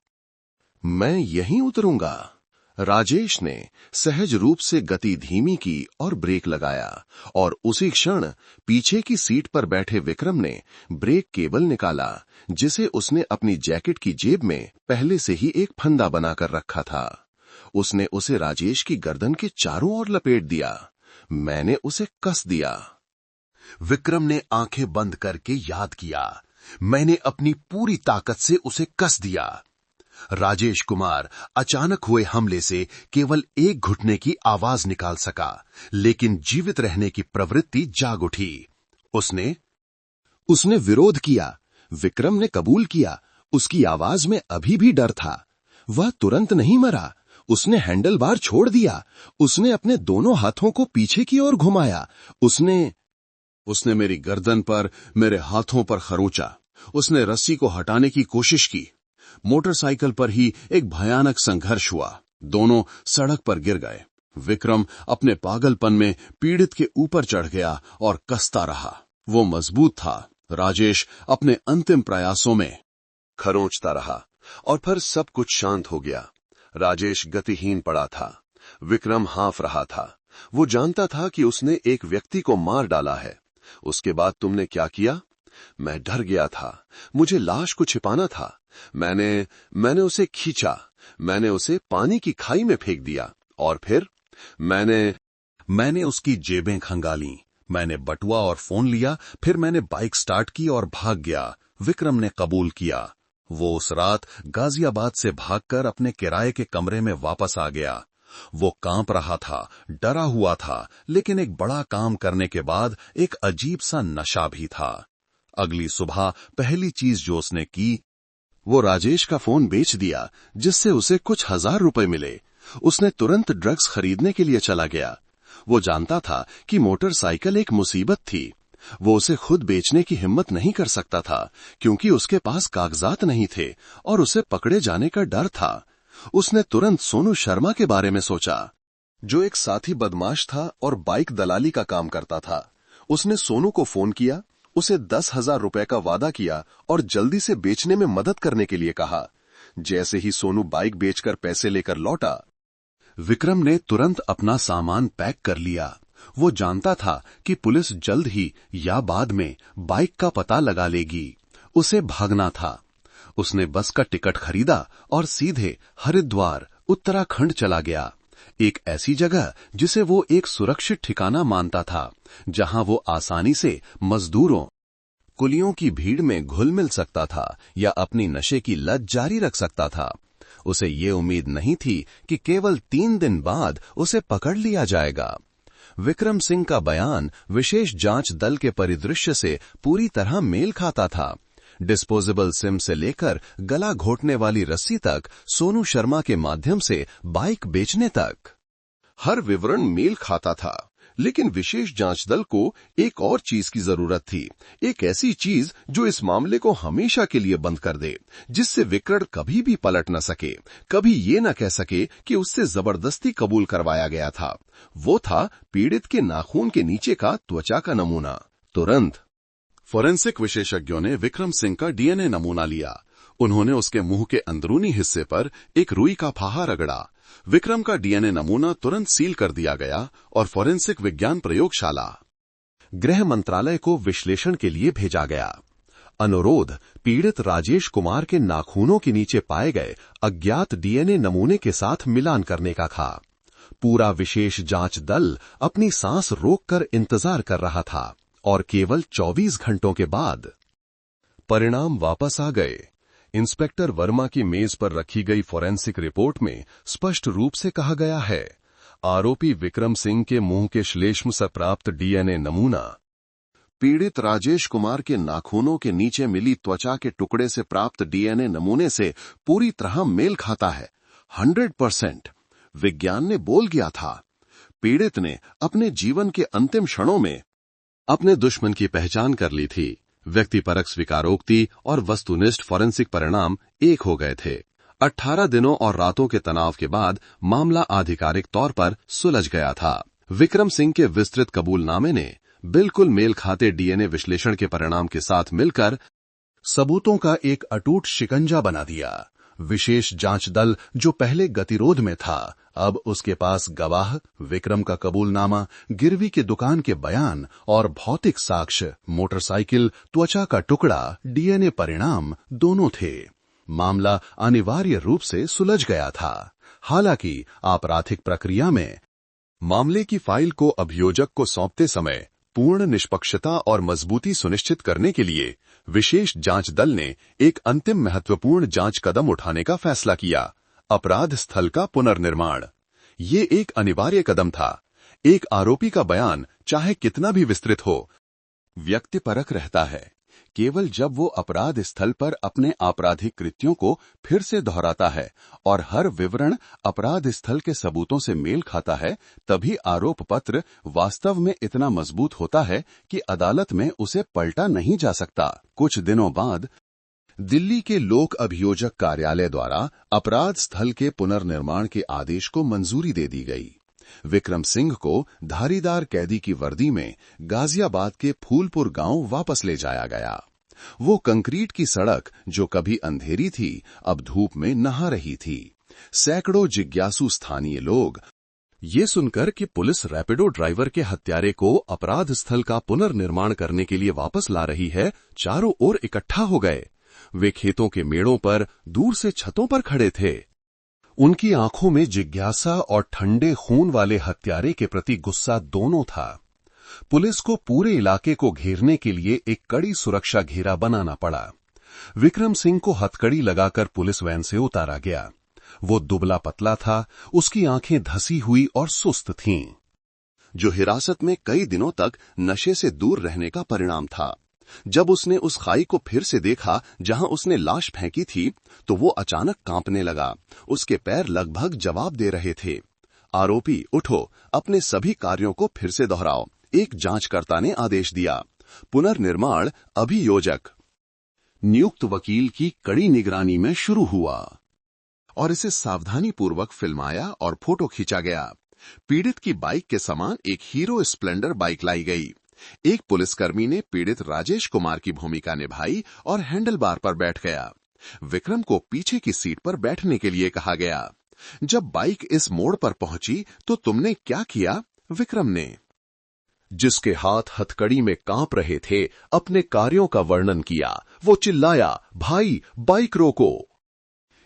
मैं यहीं उतरूंगा। राजेश ने सहज रूप से गति धीमी की और ब्रेक लगाया, और उसी क्षण पीछे की सीट पर बैठे विक्रम ने ब्रेक केबल निकाला, जिसे उसने अपनी जैकेट की जेब में पहले से ही एक फंदा बनाकर रखा था। उसने उसे राजेश की गर्दन के चारों ओर लपेट दिया। मैंने उसे कस दिया। विक्रम ने आंखें बंद करके याद किया। मैंने अपनी पूरी ताकत से उसे कस दिया। राजेश कुमार अचानक हुए हमले से केवल एक घुटने की आवाज निकाल सका, लेकिन जीवित रहने की प्रवृत्ति जाग उठी। उसने विरोध किया। विक्रम ने कबूल किया। उसकी आवाज में अभी भी डर था। वह तुरंत नहीं मरा। उसने हैंडल बार छोड़ दिया। उसने अपने दोनों हाथों को पीछे की ओर घुमाया। उसने मेरी गर्दन पर, मेरे हाथों पर खरोचा। उसने रस्सी को हटाने की कोशिश की। मोटरसाइकिल पर ही एक भयानक संघर्ष हुआ। दोनों सड़क पर गिर गए। विक्रम अपने पागलपन में पीड़ित के ऊपर चढ़ गया और कसता रहा। वो मजबूत था। राजेश अपने अंतिम प्रयासों में खरोंचता रहा, और फिर सब कुछ शांत हो गया। राजेश गतिहीन पड़ा था। विक्रम हाँफ रहा था। वो जानता था कि उसने एक व्यक्ति को मार डाला है। उसके बाद तुमने क्या किया? मैं डर गया था। मुझे लाश को छिपाना था। मैंने उसे खींचा। मैंने उसे पानी की खाई में फेंक दिया, और फिर मैंने उसकी जेबें खंगाली। मैंने बटुआ और फोन लिया। फिर मैंने बाइक स्टार्ट की और भाग गया। विक्रम ने कबूल किया। वो उस रात गाजियाबाद से भागकर अपने किराए के कमरे में वापस आ गया। वो कांप रहा था, डरा हुआ था, लेकिन एक बड़ा काम करने के बाद एक अजीब सा नशा भी था। अगली सुबह पहली चीज जो उसने की, वो राजेश का फोन बेच दिया, जिससे उसे कुछ हजार रुपए मिले। उसने तुरंत ड्रग्स खरीदने के लिए चला गया। वो जानता था कि मोटरसाइकिल एक मुसीबत थी। वो उसे खुद बेचने की हिम्मत नहीं कर सकता था, क्योंकि उसके पास कागजात नहीं थे और उसे पकड़े जाने का डर था। उसने तुरंत सोनू शर्मा के बारे में सोचा, जो एक साथी बदमाश था और बाइक दलाली का काम करता था। उसने सोनू को फोन किया, उसे 10,000 रुपए का वादा किया और जल्दी से बेचने में मदद करने के लिए कहा। जैसे ही सोनू बाइक बेचकर पैसे लेकर लौटा, विक्रम ने तुरंत अपना सामान पैक कर लिया। वो जानता था कि पुलिस जल्द ही या बाद में बाइक का पता लगा लेगी। उसे भागना था। उसने बस का टिकट खरीदा और सीधे हरिद्वार, उत्तराखंड चला गया। एक ऐसी जगह जिसे वो एक सुरक्षित ठिकाना मानता था, जहां वो आसानी से मजदूरों, कुलियों की भीड़ में घुल मिल सकता था या अपनी नशे की लत जारी रख सकता था। उसे ये उम्मीद नहीं थी कि केवल 3 दिन बाद उसे पकड़ लिया जाएगा। विक्रम सिंह का बयान विशेष जांच दल के परिदृश्य से पूरी तरह मेल खाता था। डिस्पोजेबल सिम से लेकर गला घोटने वाली रस्सी तक, सोनू शर्मा के माध्यम से बाइक बेचने तक, हर विवरण मेल खाता था। लेकिन विशेष जांच दल को एक और चीज की जरूरत थी, एक ऐसी चीज जो इस मामले को हमेशा के लिए बंद कर दे, जिससे विक्रम कभी भी पलट न सके, कभी ये न कह सके कि उससे जबरदस्ती कबूल करवाया गया था। वो था पीड़ित के नाखून के नीचे का त्वचा का नमूना। तुरंत फोरेंसिक विशेषज्ञों ने विक्रम सिंह का डीएनए नमूना लिया। उन्होंने उसके मुंह के अंदरूनी हिस्से पर एक रुई का फाहा रगड़ा। विक्रम का डीएनए नमूना तुरंत सील कर दिया गया और फोरेंसिक विज्ञान प्रयोगशाला, गृह मंत्रालय को विश्लेषण के लिए भेजा गया। अनुरोध पीड़ित राजेश कुमार के नाखूनों के नीचे पाए गए अज्ञात डीएनए नमूने के साथ मिलान करने का था। पूरा विशेष जांच दल अपनी सांस रोककर इंतजार कर रहा था, और केवल 24 घंटों के बाद परिणाम वापस आ गए। इंस्पेक्टर वर्मा की मेज पर रखी गई फोरेंसिक रिपोर्ट में स्पष्ट रूप से कहा गया है, आरोपी विक्रम सिंह के मुंह के श्लेष्म से प्राप्त डीएनए नमूना पीड़ित राजेश कुमार के नाखूनों के नीचे मिली त्वचा के टुकड़े से प्राप्त डीएनए नमूने से पूरी तरह मेल खाता है। 100%। विज्ञान ने बोल गया था। पीड़ित ने अपने जीवन के अंतिम क्षणों में अपने दुश्मन की पहचान कर ली थी। व्यक्तिपरक स्वीकारोक्ति और वस्तुनिष्ठ फॉरेंसिक परिणाम एक हो गए थे। 18 दिनों और रातों के तनाव के बाद मामला आधिकारिक तौर पर सुलझ गया था। विक्रम सिंह के विस्तृत कबूलनामे ने बिल्कुल मेल खाते डीएनए विश्लेषण के परिणाम के साथ मिलकर सबूतों का एक अटूट शिकंजा बना दिया। विशेष जांच दल जो पहले गतिरोध में था, अब उसके पास गवाह, विक्रम का कबूलनामा, गिरवी की दुकान के बयान और भौतिक साक्ष्य, मोटरसाइकिल, त्वचा का टुकड़ा, डीएनए परिणाम दोनों थे। मामला अनिवार्य रूप से सुलझ गया था। हालांकि आपराधिक प्रक्रिया में मामले की फाइल को अभियोजक को सौंपते समय पूर्ण निष्पक्षता और मजबूती सुनिश्चित करने के लिए विशेष जांच दल ने एक अंतिम महत्वपूर्ण जांच कदम उठाने का फैसला किया। अपराध स्थल का पुनर्निर्माण। ये एक अनिवार्य कदम था। एक आरोपी का बयान चाहे कितना भी विस्तृत हो, व्यक्तिपरक रहता है केवल जब वो अपराध स्थल पर अपने आपराधिक कृत्यों को फिर से दोहराता है और हर विवरण अपराध स्थल के सबूतों से मेल खाता है, तभी आरोप पत्र वास्तव में इतना मजबूत होता है कि अदालत में उसे पलटा नहीं जा सकता। कुछ दिनों बाद दिल्ली के लोक अभियोजक कार्यालय द्वारा अपराध स्थल के पुनर्निर्माण के आदेश को मंजूरी दे दी गई। विक्रम सिंह को धारीदार कैदी की वर्दी में गाजियाबाद के फूलपुर गांव वापस ले जाया गया। वो कंक्रीट की सड़क जो कभी अंधेरी थी, अब धूप में नहा रही थी। सैकड़ों जिज्ञासु स्थानीय लोग ये सुनकर कि पुलिस रैपिडो ड्राइवर के हत्यारे को अपराध स्थल का पुनर्निर्माण करने के लिए वापस ला रही है, चारों ओर इकट्ठा हो गए। वे खेतों के मेड़ों पर, दूर से छतों पर खड़े थे। उनकी आंखों में जिज्ञासा और ठंडे खून वाले हत्यारे के प्रति गुस्सा दोनों था। पुलिस को पूरे इलाके को घेरने के लिए एक कड़ी सुरक्षा घेरा बनाना पड़ा। विक्रम सिंह को हथकड़ी लगाकर पुलिस वैन से उतारा गया। वो दुबला पतला था, उसकी आंखें धसी हुई और सुस्त थीं, जो हिरासत में कई दिनों तक नशे से दूर रहने का परिणाम था। जब उसने उस खाई को फिर से देखा जहां उसने लाश फेंकी थी, तो वो अचानक कांपने लगा। उसके पैर लगभग जवाब दे रहे थे। आरोपी, उठो, अपने सभी कार्यों को फिर से दोहराओ, एक जांचकर्ता ने आदेश दिया। पुनर्निर्माण अभियोजक नियुक्त वकील की कड़ी निगरानी में शुरू हुआ और इसे सावधानीपूर्वक फिल्माया और फोटो खींचा गया। पीड़ित की बाइक के समान एक हीरो स्प्लेंडर बाइक लाई गई। एक पुलिसकर्मी ने पीड़ित राजेश कुमार की भूमिका निभाई और हैंडल बार पर बैठ गया। विक्रम को पीछे की सीट पर बैठने के लिए कहा गया। जब बाइक इस मोड़ पर पहुंची तो तुमने क्या किया? विक्रम ने, जिसके हाथ हथकड़ी में कांप रहे थे, अपने कार्यों का वर्णन किया। वो चिल्लाया, भाई, बाइक रोको।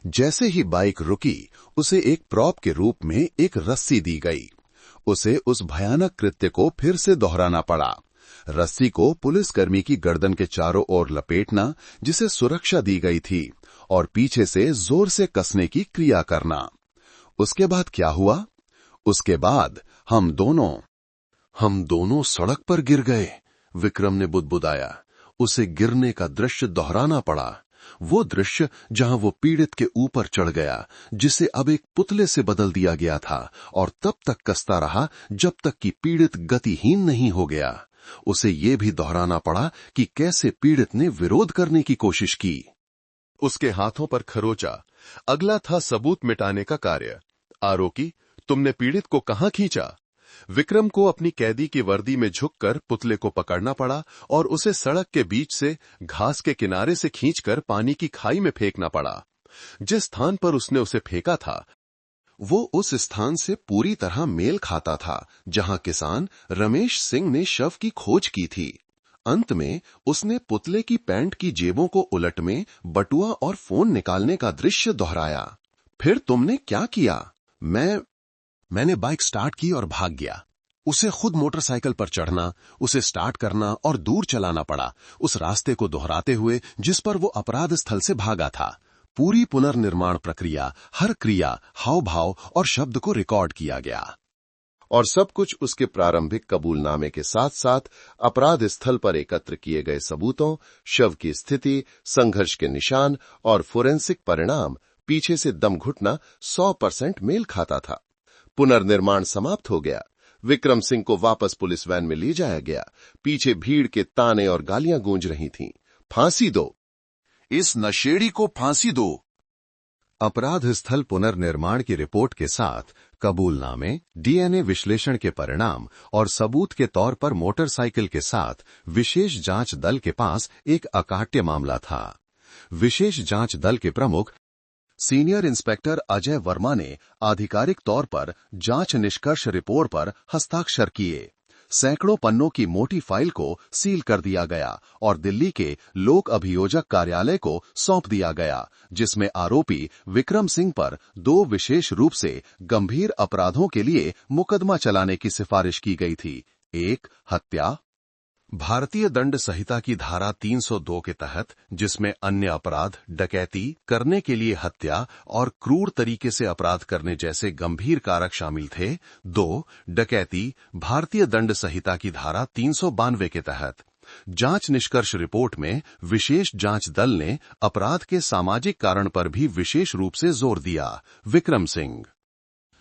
जैसे ही बाइक रुकी, उसे एक प्रॉप के रूप में एक रस्सी दी गई। उसे उस भयानक कृत्य को फिर से दोहराना पड़ा। रस्सी को पुलिसकर्मी की गर्दन के चारों ओर लपेटना, जिसे सुरक्षा दी गई थी, और पीछे से जोर से कसने की क्रिया करना। उसके बाद क्या हुआ? उसके बाद हम दोनों सड़क पर गिर गए। विक्रम ने बुदबुदाया। उसे गिरने का दृश्य दोहराना पड़ा। वो दृश्य जहां वो पीड़ित के ऊपर चढ़ गया, जिसे अब एक पुतले से बदल दिया गया था, और तब तक कसता रहा जब तक कि पीड़ित गतिहीन नहीं हो गया। उसे ये भी दोहराना पड़ा कि कैसे पीड़ित ने विरोध करने की कोशिश की। उसके हाथों पर खरोचा। अगला था सबूत मिटाने का कार्य। आरोपी, तुमने पीड़ित को कहां खींचा? विक्रम को अपनी कैदी की वर्दी में झुककर पुतले को पकड़ना पड़ा और उसे सड़क के बीच से घास के किनारे से खींचकर पानी की खाई में फेंकना पड़ा। जिस स्थान पर उसने उसे फेंका था, वो उस स्थान से पूरी तरह मेल खाता था जहां किसान रमेश सिंह ने शव की खोज की थी। अंत में उसने पुतले की पैंट की जेबों को उलट में बटुआ और फोन निकालने का दृश्य दोहराया। फिर तुमने क्या किया? मैंने बाइक स्टार्ट की और भाग गया। उसे खुद मोटरसाइकिल पर चढ़ना, उसे स्टार्ट करना और दूर चलाना पड़ा, उस रास्ते को दोहराते हुए जिस पर वो अपराध स्थल से भागा था। पूरी पुनर्निर्माण प्रक्रिया, हर क्रिया, हाव भाव और शब्द को रिकॉर्ड किया गया। और सब कुछ उसके प्रारंभिक कबूलनामे के साथ साथ अपराध स्थल पर एकत्र किए गए सबूतों, शव की स्थिति, संघर्ष के निशान और फोरेंसिक परिणाम पीछे से दम घुटना 100% मेल खाता था। पुनर्निर्माण समाप्त हो गया। विक्रम सिंह को वापस पुलिस वैन में ले जाया गया। पीछे भीड़ के ताने और गालियां गूंज रही थीं। फांसी दो, इस नशेड़ी को फांसी दो। अपराध स्थल पुनर्निर्माण की रिपोर्ट के साथ कबूलनामे, डीएनए विश्लेषण के परिणाम और सबूत के तौर पर मोटरसाइकिल के साथ विशेष जांच दल के पास एक अकाट्य मामला था। विशेष जांच दल के प्रमुख सीनियर इंस्पेक्टर अजय वर्मा ने आधिकारिक तौर पर जांच निष्कर्ष रिपोर्ट पर हस्ताक्षर किए। सैकड़ों पन्नों की मोटी फाइल को सील कर दिया गया और दिल्ली के लोक अभियोजक कार्यालय को सौंप दिया गया, जिसमें आरोपी विक्रम सिंह पर 2 विशेष रूप से गंभीर अपराधों के लिए मुकदमा चलाने की सिफारिश की गई थी। 1, हत्या। भारतीय दंड संहिता की धारा 302 के तहत, जिसमें अन्य अपराध, डकैती करने के लिए हत्या और क्रूर तरीके से अपराध करने जैसे गंभीर कारक शामिल थे। 2, डकैती भारतीय दंड संहिता की धारा 392 के तहत। जांच निष्कर्ष रिपोर्ट में विशेष जांच दल ने अपराध के सामाजिक कारण पर भी विशेष रूप से जोर दिया। विक्रम सिंह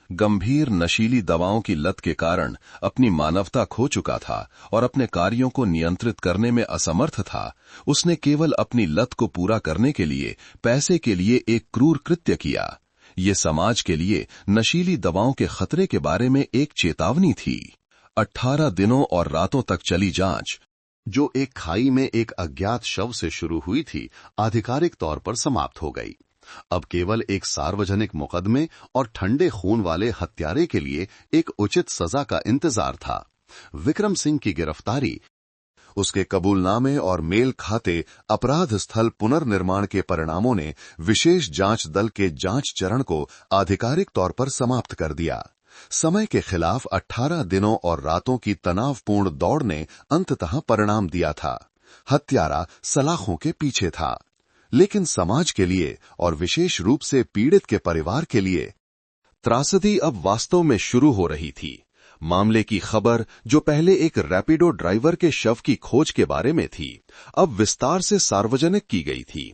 गंभीर नशीली दवाओं की लत के कारण अपनी मानवता खो चुका था और अपने कार्यों को नियंत्रित करने में असमर्थ था। उसने केवल अपनी लत को पूरा करने के लिए पैसे के लिए एक क्रूर कृत्य किया। ये समाज के लिए नशीली दवाओं के खतरे के बारे में एक चेतावनी थी। 18 दिनों और रातों तक चली जांच, जो एक खाई में एक अज्ञात शव से शुरू हुई थी, आधिकारिक तौर पर समाप्त हो गई। अब केवल एक सार्वजनिक मुकदमे और ठंडे खून वाले हत्यारे के लिए एक उचित सजा का इंतजार था। विक्रम सिंह की गिरफ्तारी, उसके कबूलनामे और मेल खाते अपराध स्थल पुनर्निर्माण के परिणामों ने विशेष जांच दल के जांच चरण को आधिकारिक तौर पर समाप्त कर दिया। समय के खिलाफ 18 दिनों और रातों की तनावपूर्ण दौड़ ने अंततः परिणाम दिया था। हत्यारा सलाखों के पीछे था, लेकिन समाज के लिए और विशेष रूप से पीड़ित के परिवार के लिए त्रासदी अब वास्तव में शुरू हो रही थी। मामले की खबर, जो पहले एक रैपिडो ड्राइवर के शव की खोज के बारे में थी, अब विस्तार से सार्वजनिक की गई थी।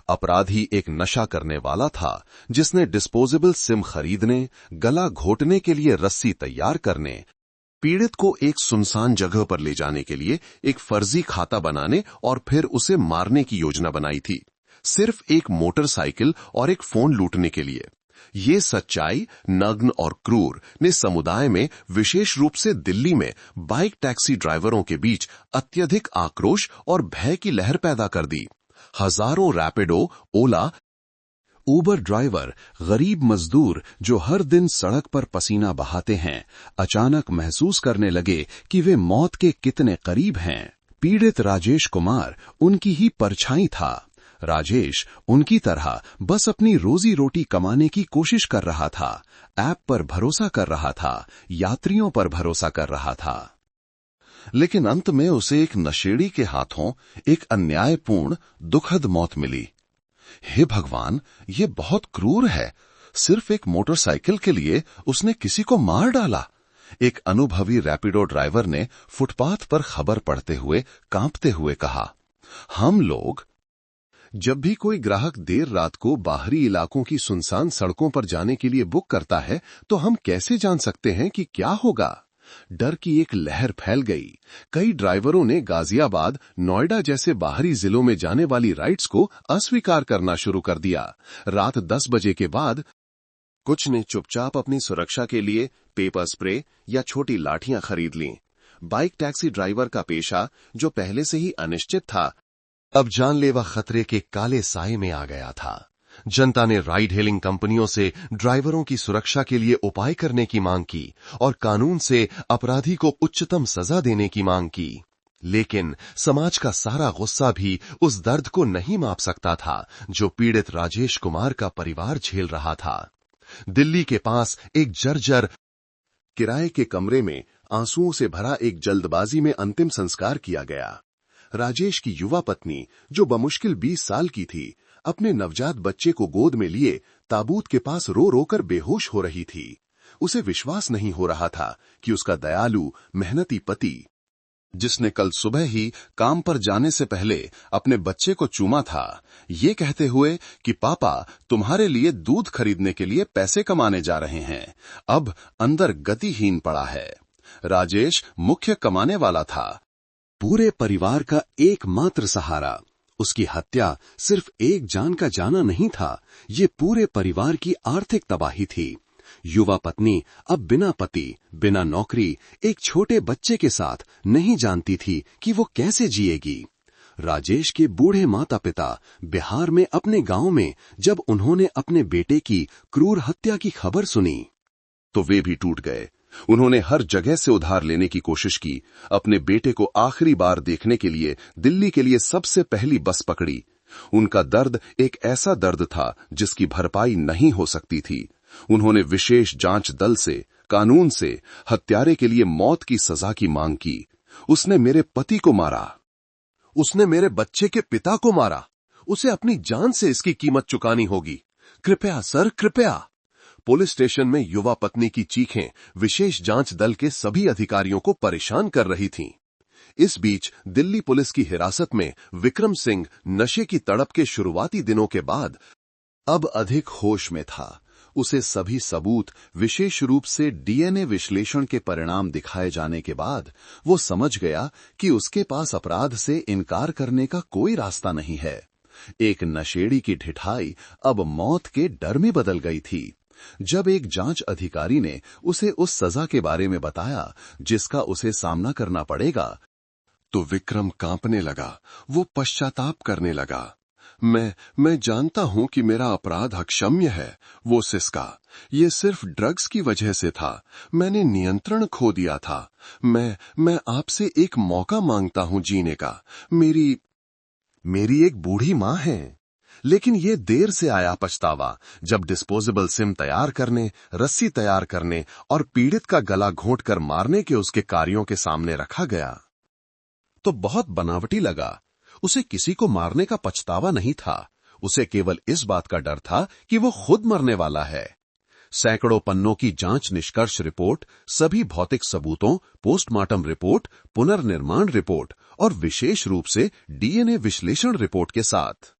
अपराधी एक नशा करने वाला था, जिसने डिस्पोजेबल सिम खरीदने, गला घोटने के लिए रस्सी तैयार करने, पीड़ित को एक सुनसान जगह पर ले जाने के लिए एक फर्जी खाता बनाने और फिर उसे मारने की योजना बनाई थी, सिर्फ एक मोटरसाइकिल और एक फोन लूटने के लिए। ये सच्चाई, नग्न और क्रूर, ने समुदाय में, विशेष रूप से दिल्ली में, बाइक टैक्सी ड्राइवरों के बीच अत्यधिक आक्रोश और भय की लहर पैदा कर दी। हजारों रैपिडो, ओला, उबर ड्राइवर, गरीब मजदूर जो हर दिन सड़क पर पसीना बहाते हैं, अचानक महसूस करने लगे कि वे मौत के कितने करीब हैं। पीड़ित राजेश कुमार उनकी ही परछाई था। राजेश उनकी तरह बस अपनी रोजी रोटी कमाने की कोशिश कर रहा था, ऐप पर भरोसा कर रहा था, यात्रियों पर भरोसा कर रहा था। लेकिन अंत में उसे एक नशेड़ी के हाथों एक अन्यायपूर्ण, दुखद मौत मिली। हे भगवान, ये बहुत क्रूर है। सिर्फ एक मोटरसाइकिल के लिए उसने किसी को मार डाला। एक अनुभवी रैपिडो ड्राइवर ने फुटपाथ पर खबर पढ़ते हुए कांपते हुए कहा, हम लोग जब भी कोई ग्राहक देर रात को बाहरी इलाकों की सुनसान सड़कों पर जाने के लिए बुक करता है, तो हम कैसे जान सकते हैं कि क्या होगा। डर की एक लहर फैल गई। कई ड्राइवरों ने गाजियाबाद, नोएडा जैसे बाहरी जिलों में जाने वाली राइड्स को अस्वीकार करना शुरू कर दिया। रात 10 बजे के बाद कुछ ने चुपचाप अपनी सुरक्षा के लिए पेपर स्प्रे या छोटी लाठियां खरीद लीं। बाइक टैक्सी ड्राइवर का पेशा, जो पहले से ही अनिश्चित था, अब जानलेवा खतरे के काले साए में आ गया था। जनता ने राइड हेलिंग कंपनियों से ड्राइवरों की सुरक्षा के लिए उपाय करने की मांग की और कानून से अपराधी को उच्चतम सजा देने की मांग की। लेकिन समाज का सारा गुस्सा भी उस दर्द को नहीं माप सकता था जो पीड़ित राजेश कुमार का परिवार झेल रहा था। दिल्ली के पास एक जर्जर किराए के कमरे में आंसुओं से भरा एक जल्दबाजी में अंतिम संस्कार किया गया। राजेश की युवा पत्नी, जो बमुश्किल 20 साल की थी, अपने नवजात बच्चे को गोद में लिए ताबूत के पास रो रो कर बेहोश हो रही थी। उसे विश्वास नहीं हो रहा था कि उसका दयालु, मेहनती पति, जिसने कल सुबह ही काम पर जाने से पहले अपने बच्चे को चूमा था, ये कहते हुए कि पापा तुम्हारे लिए दूध खरीदने के लिए पैसे कमाने जा रहे हैं, अब अंदर गतिहीन पड़ा है। राजेश मुख्य कमाने वाला था, पूरे परिवार का एकमात्र सहारा। उसकी हत्या सिर्फ एक जान का जाना नहीं था, ये पूरे परिवार की आर्थिक तबाही थी। युवा पत्नी अब बिना पति, बिना नौकरी, एक छोटे बच्चे के साथ नहीं जानती थी कि वो कैसे जिएगी। राजेश के बूढ़े माता पिता बिहार में अपने गांव में जब उन्होंने अपने बेटे की क्रूर हत्या की खबर सुनी तो वे भी टूट गए। उन्होंने हर जगह से उधार लेने की कोशिश की। अपने बेटे को आखिरी बार देखने के लिए दिल्ली के लिए सबसे पहली बस पकड़ी। उनका दर्द एक ऐसा दर्द था जिसकी भरपाई नहीं हो सकती थी। उन्होंने विशेष जांच दल से, कानून से हत्यारे के लिए मौत की सजा की मांग की। उसने मेरे पति को मारा, उसने मेरे बच्चे के पिता को मारा, उसे अपनी जान से इसकी कीमत चुकानी होगी। कृपया सर, कृपया। पुलिस स्टेशन में युवा पत्नी की चीखें विशेष जांच दल के सभी अधिकारियों को परेशान कर रही थीं। इस बीच दिल्ली पुलिस की हिरासत में विक्रम सिंह नशे की तड़प के शुरुआती दिनों के बाद अब अधिक होश में था। उसे सभी सबूत, विशेष रूप से डीएनए विश्लेषण के परिणाम दिखाए जाने के बाद वो समझ गया कि उसके पास अपराध से इनकार करने का कोई रास्ता नहीं है। एक नशेड़ी की ढिठाई अब मौत के डर में बदल गई थी। जब एक जांच अधिकारी ने उसे उस सजा के बारे में बताया जिसका उसे सामना करना पड़ेगा, तो विक्रम कांपने लगा। वो पश्चाताप करने लगा। मैं जानता हूं कि मेरा अपराध अक्षम्य है, वो सिसका। ये सिर्फ ड्रग्स की वजह से था। मैंने नियंत्रण खो दिया था। मैं आपसे एक मौका मांगता हूं जीने का। मेरी एक बूढ़ी मां है। लेकिन ये देर से आया पछतावा, जब डिस्पोजेबल सिम तैयार करने, रस्सी तैयार करने और पीड़ित का गला घोंटकर मारने के उसके कार्यों के सामने रखा गया तो बहुत बनावटी लगा। उसे किसी को मारने का पछतावा नहीं था। उसे केवल इस बात का डर था कि वो खुद मरने वाला है। सैकड़ों पन्नों की जांच निष्कर्ष रिपोर्ट, सभी भौतिक सबूतों, पोस्टमार्टम रिपोर्ट, पुनर्निर्माण रिपोर्ट और विशेष रूप से डीएनए विश्लेषण रिपोर्ट के साथ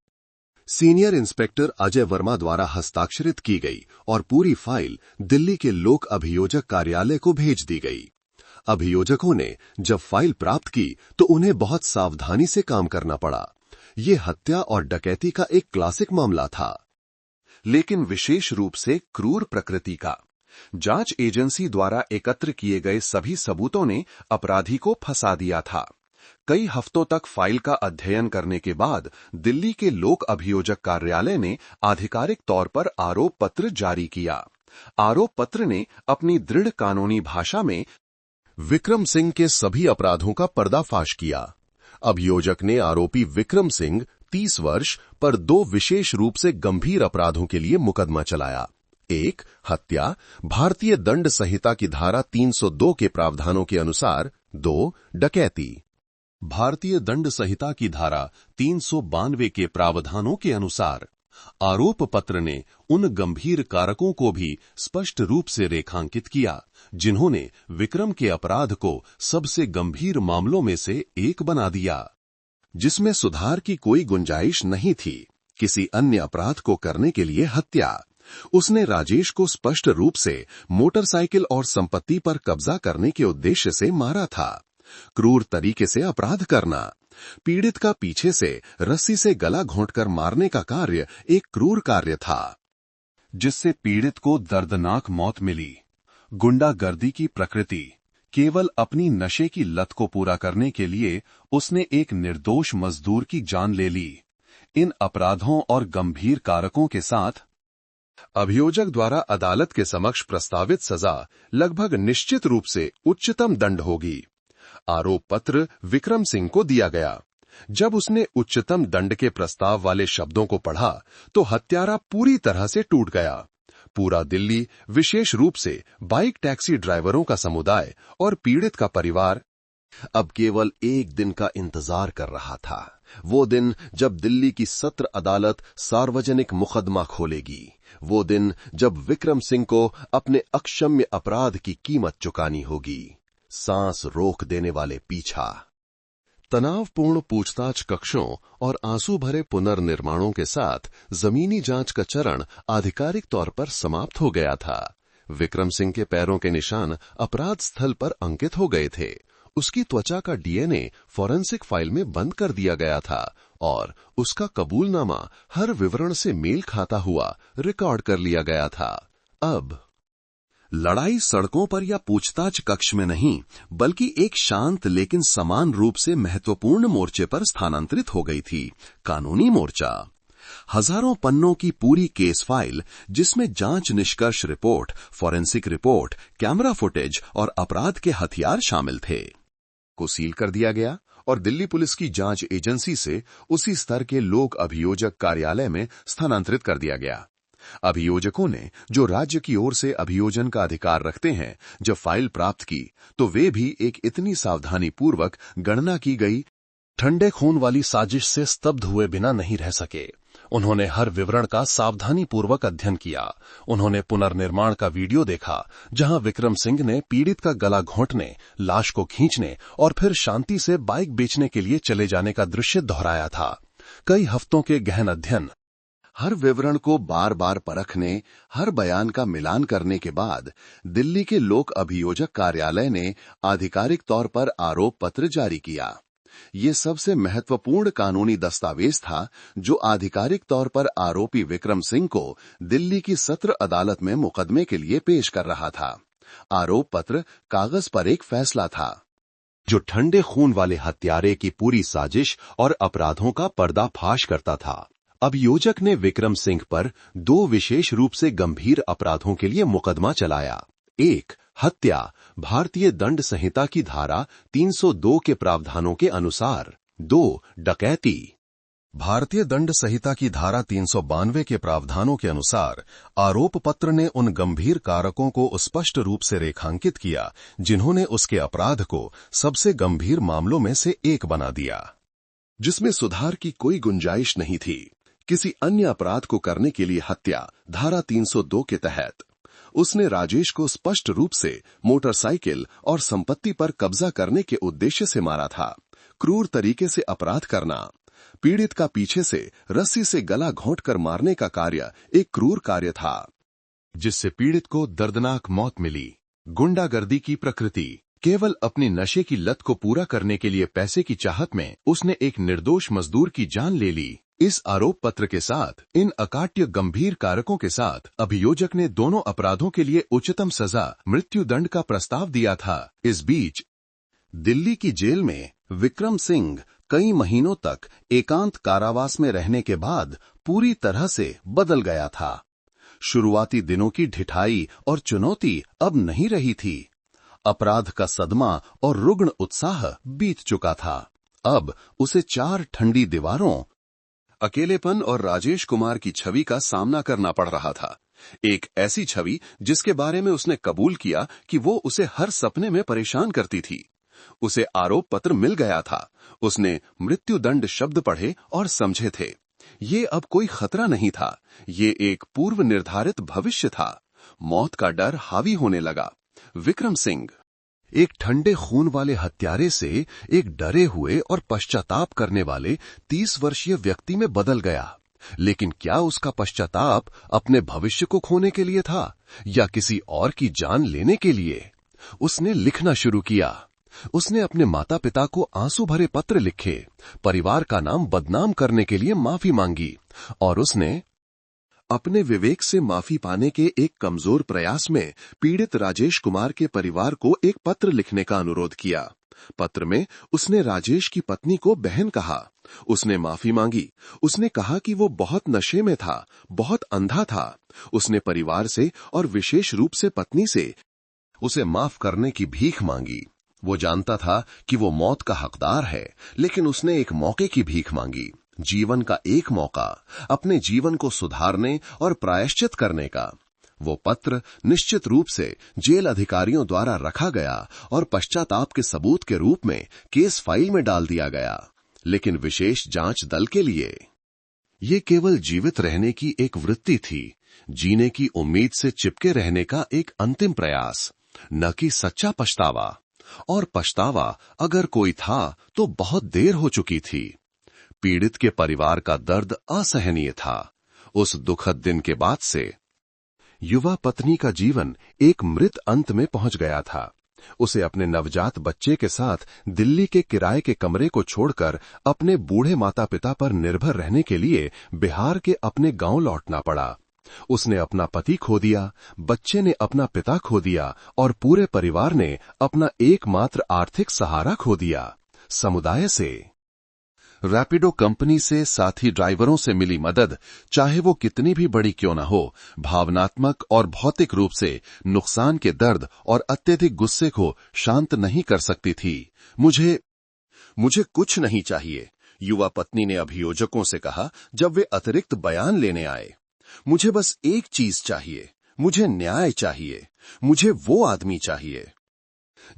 सीनियर इंस्पेक्टर अजय वर्मा द्वारा हस्ताक्षरित की गई और पूरी फाइल दिल्ली के लोक अभियोजक कार्यालय को भेज दी गई। अभियोजकों ने जब फाइल प्राप्त की तो उन्हें बहुत सावधानी से काम करना पड़ा। ये हत्या और डकैती का एक क्लासिक मामला था, लेकिन विशेष रूप से क्रूर प्रकृति का। जांच एजेंसी द्वारा एकत्र किए गए सभी सबूतों ने अपराधी को फंसा दिया था। कई हफ्तों तक फाइल का अध्ययन करने के बाद दिल्ली के लोक अभियोजक कार्यालय ने आधिकारिक तौर पर आरोप पत्र जारी किया। आरोप पत्र ने अपनी दृढ़ कानूनी भाषा में विक्रम सिंह के सभी अपराधों का पर्दाफाश किया। अभियोजक ने आरोपी विक्रम सिंह 30 वर्ष पर 2 विशेष रूप से गंभीर अपराधों के लिए मुकदमा चलाया। 1 हत्या, भारतीय दंड संहिता की धारा 302 के प्रावधानों के अनुसार। 2 डकैती, भारतीय दंड संहिता की धारा 392 के प्रावधानों के अनुसार। आरोप पत्र ने उन गंभीर कारकों को भी स्पष्ट रूप से रेखांकित किया जिन्होंने विक्रम के अपराध को सबसे गंभीर मामलों में से एक बना दिया, जिसमें सुधार की कोई गुंजाइश नहीं थी। किसी अन्य अपराध को करने के लिए हत्या। उसने राजेश को स्पष्ट रूप से मोटरसाइकिल और संपत्ति पर कब्जा करने के उद्देश्य से मारा था। क्रूर तरीके से अपराध करना। पीड़ित का पीछे से रस्सी से गला घोंटकर मारने का कार्य एक क्रूर कार्य था, जिससे पीड़ित को दर्दनाक मौत मिली। गुंडागर्दी की प्रकृति। केवल अपनी नशे की लत को पूरा करने के लिए उसने एक निर्दोष मजदूर की जान ले ली। इन अपराधों और गंभीर कारकों के साथ अभियोजक द्वारा अदालत के समक्ष प्रस्तावित सजा लगभग निश्चित रूप से उच्चतम दंड होगी। आरोप पत्र विक्रम सिंह को दिया गया। जब उसने उच्चतम दंड के प्रस्ताव वाले शब्दों को पढ़ा तो हत्यारा पूरी तरह से टूट गया। पूरा दिल्ली, विशेष रूप से बाइक टैक्सी ड्राइवरों का समुदाय और पीड़ित का परिवार अब केवल एक दिन का इंतजार कर रहा था। वो दिन जब दिल्ली की सत्र अदालत सार्वजनिक मुकदमा खोलेगी। वो दिन जब विक्रम सिंह को अपने अक्षम्य अपराध की कीमत चुकानी होगी। सांस रोक देने वाले पीछा। तनावपूर्ण पूछताछ कक्षों और आंसू भरे पुनर्निर्माणों के साथ जमीनी जांच का चरण आधिकारिक तौर पर समाप्त हो गया था। विक्रम सिंह के पैरों के निशान अपराध स्थल पर अंकित हो गए थे। उसकी त्वचा का डीएनए फॉरेंसिक फाइल में बंद कर दिया गया था और उसका कबूलनामा हर विवरण से मेल खाता हुआ रिकॉर्ड कर लिया गया था। अब लड़ाई सड़कों पर या पूछताछ कक्ष में नहीं, बल्कि एक शांत लेकिन समान रूप से महत्वपूर्ण मोर्चे पर स्थानांतरित हो गई थी। कानूनी मोर्चा। हजारों पन्नों की पूरी केस फाइल, जिसमें जांच निष्कर्ष report, forensic report, camera footage और अपराध के हथियार शामिल थे, को सील कर दिया गया और दिल्ली पुलिस की जांच एजेंसी से उसी स्तर के लोक अभियोजक कार्यालय में स्थानांतरित कर दिया गया। अभियोजकों ने, जो राज्य की ओर से अभियोजन का अधिकार रखते हैं, जब फाइल प्राप्त की तो वे भी एक इतनी सावधानी पूर्वक गणना की गई ठंडे खून वाली साजिश से स्तब्ध हुए बिना नहीं रह सके। उन्होंने हर विवरण का सावधानी पूर्वक अध्ययन किया। उन्होंने पुनर्निर्माण का वीडियो देखा, जहां विक्रम सिंह ने पीड़ित का गला घोंटने, लाश को खींचने और फिर शांति से बाइक बेचने के लिए चले जाने का दृश्य दोहराया था। कई हफ्तों के गहन अध्ययन, हर विवरण को बार बार परखने, हर बयान का मिलान करने के बाद दिल्ली के लोक अभियोजक कार्यालय ने आधिकारिक तौर पर आरोप पत्र जारी किया। ये सबसे महत्वपूर्ण कानूनी दस्तावेज था जो आधिकारिक तौर पर आरोपी विक्रम सिंह को दिल्ली की सत्र अदालत में मुकदमे के लिए पेश कर रहा था। आरोप पत्र कागज पर एक फैसला था जो ठंडे खून वाले हत्यारे की पूरी साजिश और अपराधों का पर्दाफाश करता था। अभियोजक ने विक्रम सिंह पर दो विशेष रूप से गंभीर अपराधों के लिए मुकदमा चलाया। एक, हत्या, भारतीय दंड संहिता की धारा 302 के प्रावधानों के अनुसार। 2, डकैती, भारतीय दंड संहिता की धारा 392 के प्रावधानों के अनुसार। आरोप पत्र ने उन गंभीर कारकों को स्पष्ट रूप से रेखांकित किया जिन्होंने उसके अपराध को सबसे गंभीर मामलों में से एक बना दिया, जिसमें सुधार की कोई गुंजाइश नहीं थी। किसी अन्य अपराध को करने के लिए हत्या, धारा 302 के तहत। उसने राजेश को स्पष्ट रूप से मोटरसाइकिल और संपत्ति पर कब्जा करने के उद्देश्य से मारा था। क्रूर तरीके से अपराध करना, पीड़ित का पीछे से रस्सी से गला घोंटकर मारने का कार्य एक क्रूर कार्य था, जिससे पीड़ित को दर्दनाक मौत मिली। गुंडागर्दी की प्रकृति, केवल अपनी नशे की लत को पूरा करने के लिए पैसे की चाहत में उसने एक निर्दोष मजदूर की जान ले ली। इस आरोप पत्र के साथ, इन अकाट्य गंभीर कारकों के साथ अभियोजक ने दोनों अपराधों के लिए उच्चतम सजा मृत्युदंड का प्रस्ताव दिया था। इस बीच दिल्ली की जेल में विक्रम सिंह कई महीनों तक एकांत कारावास में रहने के बाद पूरी तरह से बदल गया था। शुरुआती दिनों की ढिठाई और चुनौती अब नहीं रही थी। अपराध का सदमा और रुग्ण उत्साह बीत चुका था। अब उसे 4 ठंडी दीवारों, अकेलेपन और राजेश कुमार की छवि का सामना करना पड़ रहा था। एक ऐसी छवि जिसके बारे में उसने कबूल किया कि वो उसे हर सपने में परेशान करती थी। उसे आरोप पत्र मिल गया था। उसने मृत्युदंड शब्द पढ़े और समझे थे। ये अब कोई खतरा नहीं था, ये एक पूर्व निर्धारित भविष्य था। मौत का डर हावी होने लगा। विक्रम सिंह एक ठंडे खून वाले हत्यारे से एक डरे हुए और पश्चाताप करने वाले 30 वर्षीय व्यक्ति में बदल गया। लेकिन क्या उसका पश्चाताप अपने भविष्य को खोने के लिए था या किसी और की जान लेने के लिए? उसने लिखना शुरू किया। उसने अपने माता पिता को आंसू भरे पत्र लिखे, परिवार का नाम बदनाम करने के लिए माफी मांगी और उसने अपने विवेक से माफी पाने के एक कमजोर प्रयास में पीड़ित राजेश कुमार के परिवार को एक पत्र लिखने का अनुरोध किया। पत्र में उसने राजेश की पत्नी को बहन कहा। उसने माफी मांगी। उसने कहा कि वो बहुत नशे में था, बहुत अंधा था। उसने परिवार से और विशेष रूप से पत्नी से उसे माफ करने की भीख मांगी। वो जानता था कि वो मौत का हकदार है, लेकिन उसने एक मौके की भीख मांगी, जीवन का एक मौका, अपने जीवन को सुधारने और प्रायश्चित करने का। वो पत्र निश्चित रूप से जेल अधिकारियों द्वारा रखा गया और पश्चाताप के सबूत के रूप में केस फाइल में डाल दिया गया। लेकिन विशेष जांच दल के लिए ये केवल जीवित रहने की एक वृत्ति थी, जीने की उम्मीद से चिपके रहने का एक अंतिम प्रयास, न कि सच्चा पछतावा। और पछतावा अगर कोई था तो बहुत देर हो चुकी थी। पीड़ित के परिवार का दर्द असहनीय था। उस दुखद दिन के बाद से युवा पत्नी का जीवन एक मृत अंत में पहुंच गया था। उसे अपने नवजात बच्चे के साथ दिल्ली के किराए के कमरे को छोड़कर अपने बूढ़े माता पिता पर निर्भर रहने के लिए बिहार के अपने गांव लौटना पड़ा। उसने अपना पति खो दिया, बच्चे ने अपना पिता खो दिया और पूरे परिवार ने अपना एकमात्र आर्थिक सहारा खो दिया, समुदाय से। रैपिडो कंपनी से साथी ड्राइवरों से मिली मदद, चाहे वो कितनी भी बड़ी क्यों न हो, भावनात्मक और भौतिक रूप से नुकसान के दर्द और अत्यधिक गुस्से को शांत नहीं कर सकती थी। मुझे कुछ नहीं चाहिए, युवा पत्नी ने अभियोजकों से कहा जब वे अतिरिक्त बयान लेने आए। मुझे बस एक चीज चाहिए, मुझे न्याय चाहिए, मुझे वो आदमी चाहिए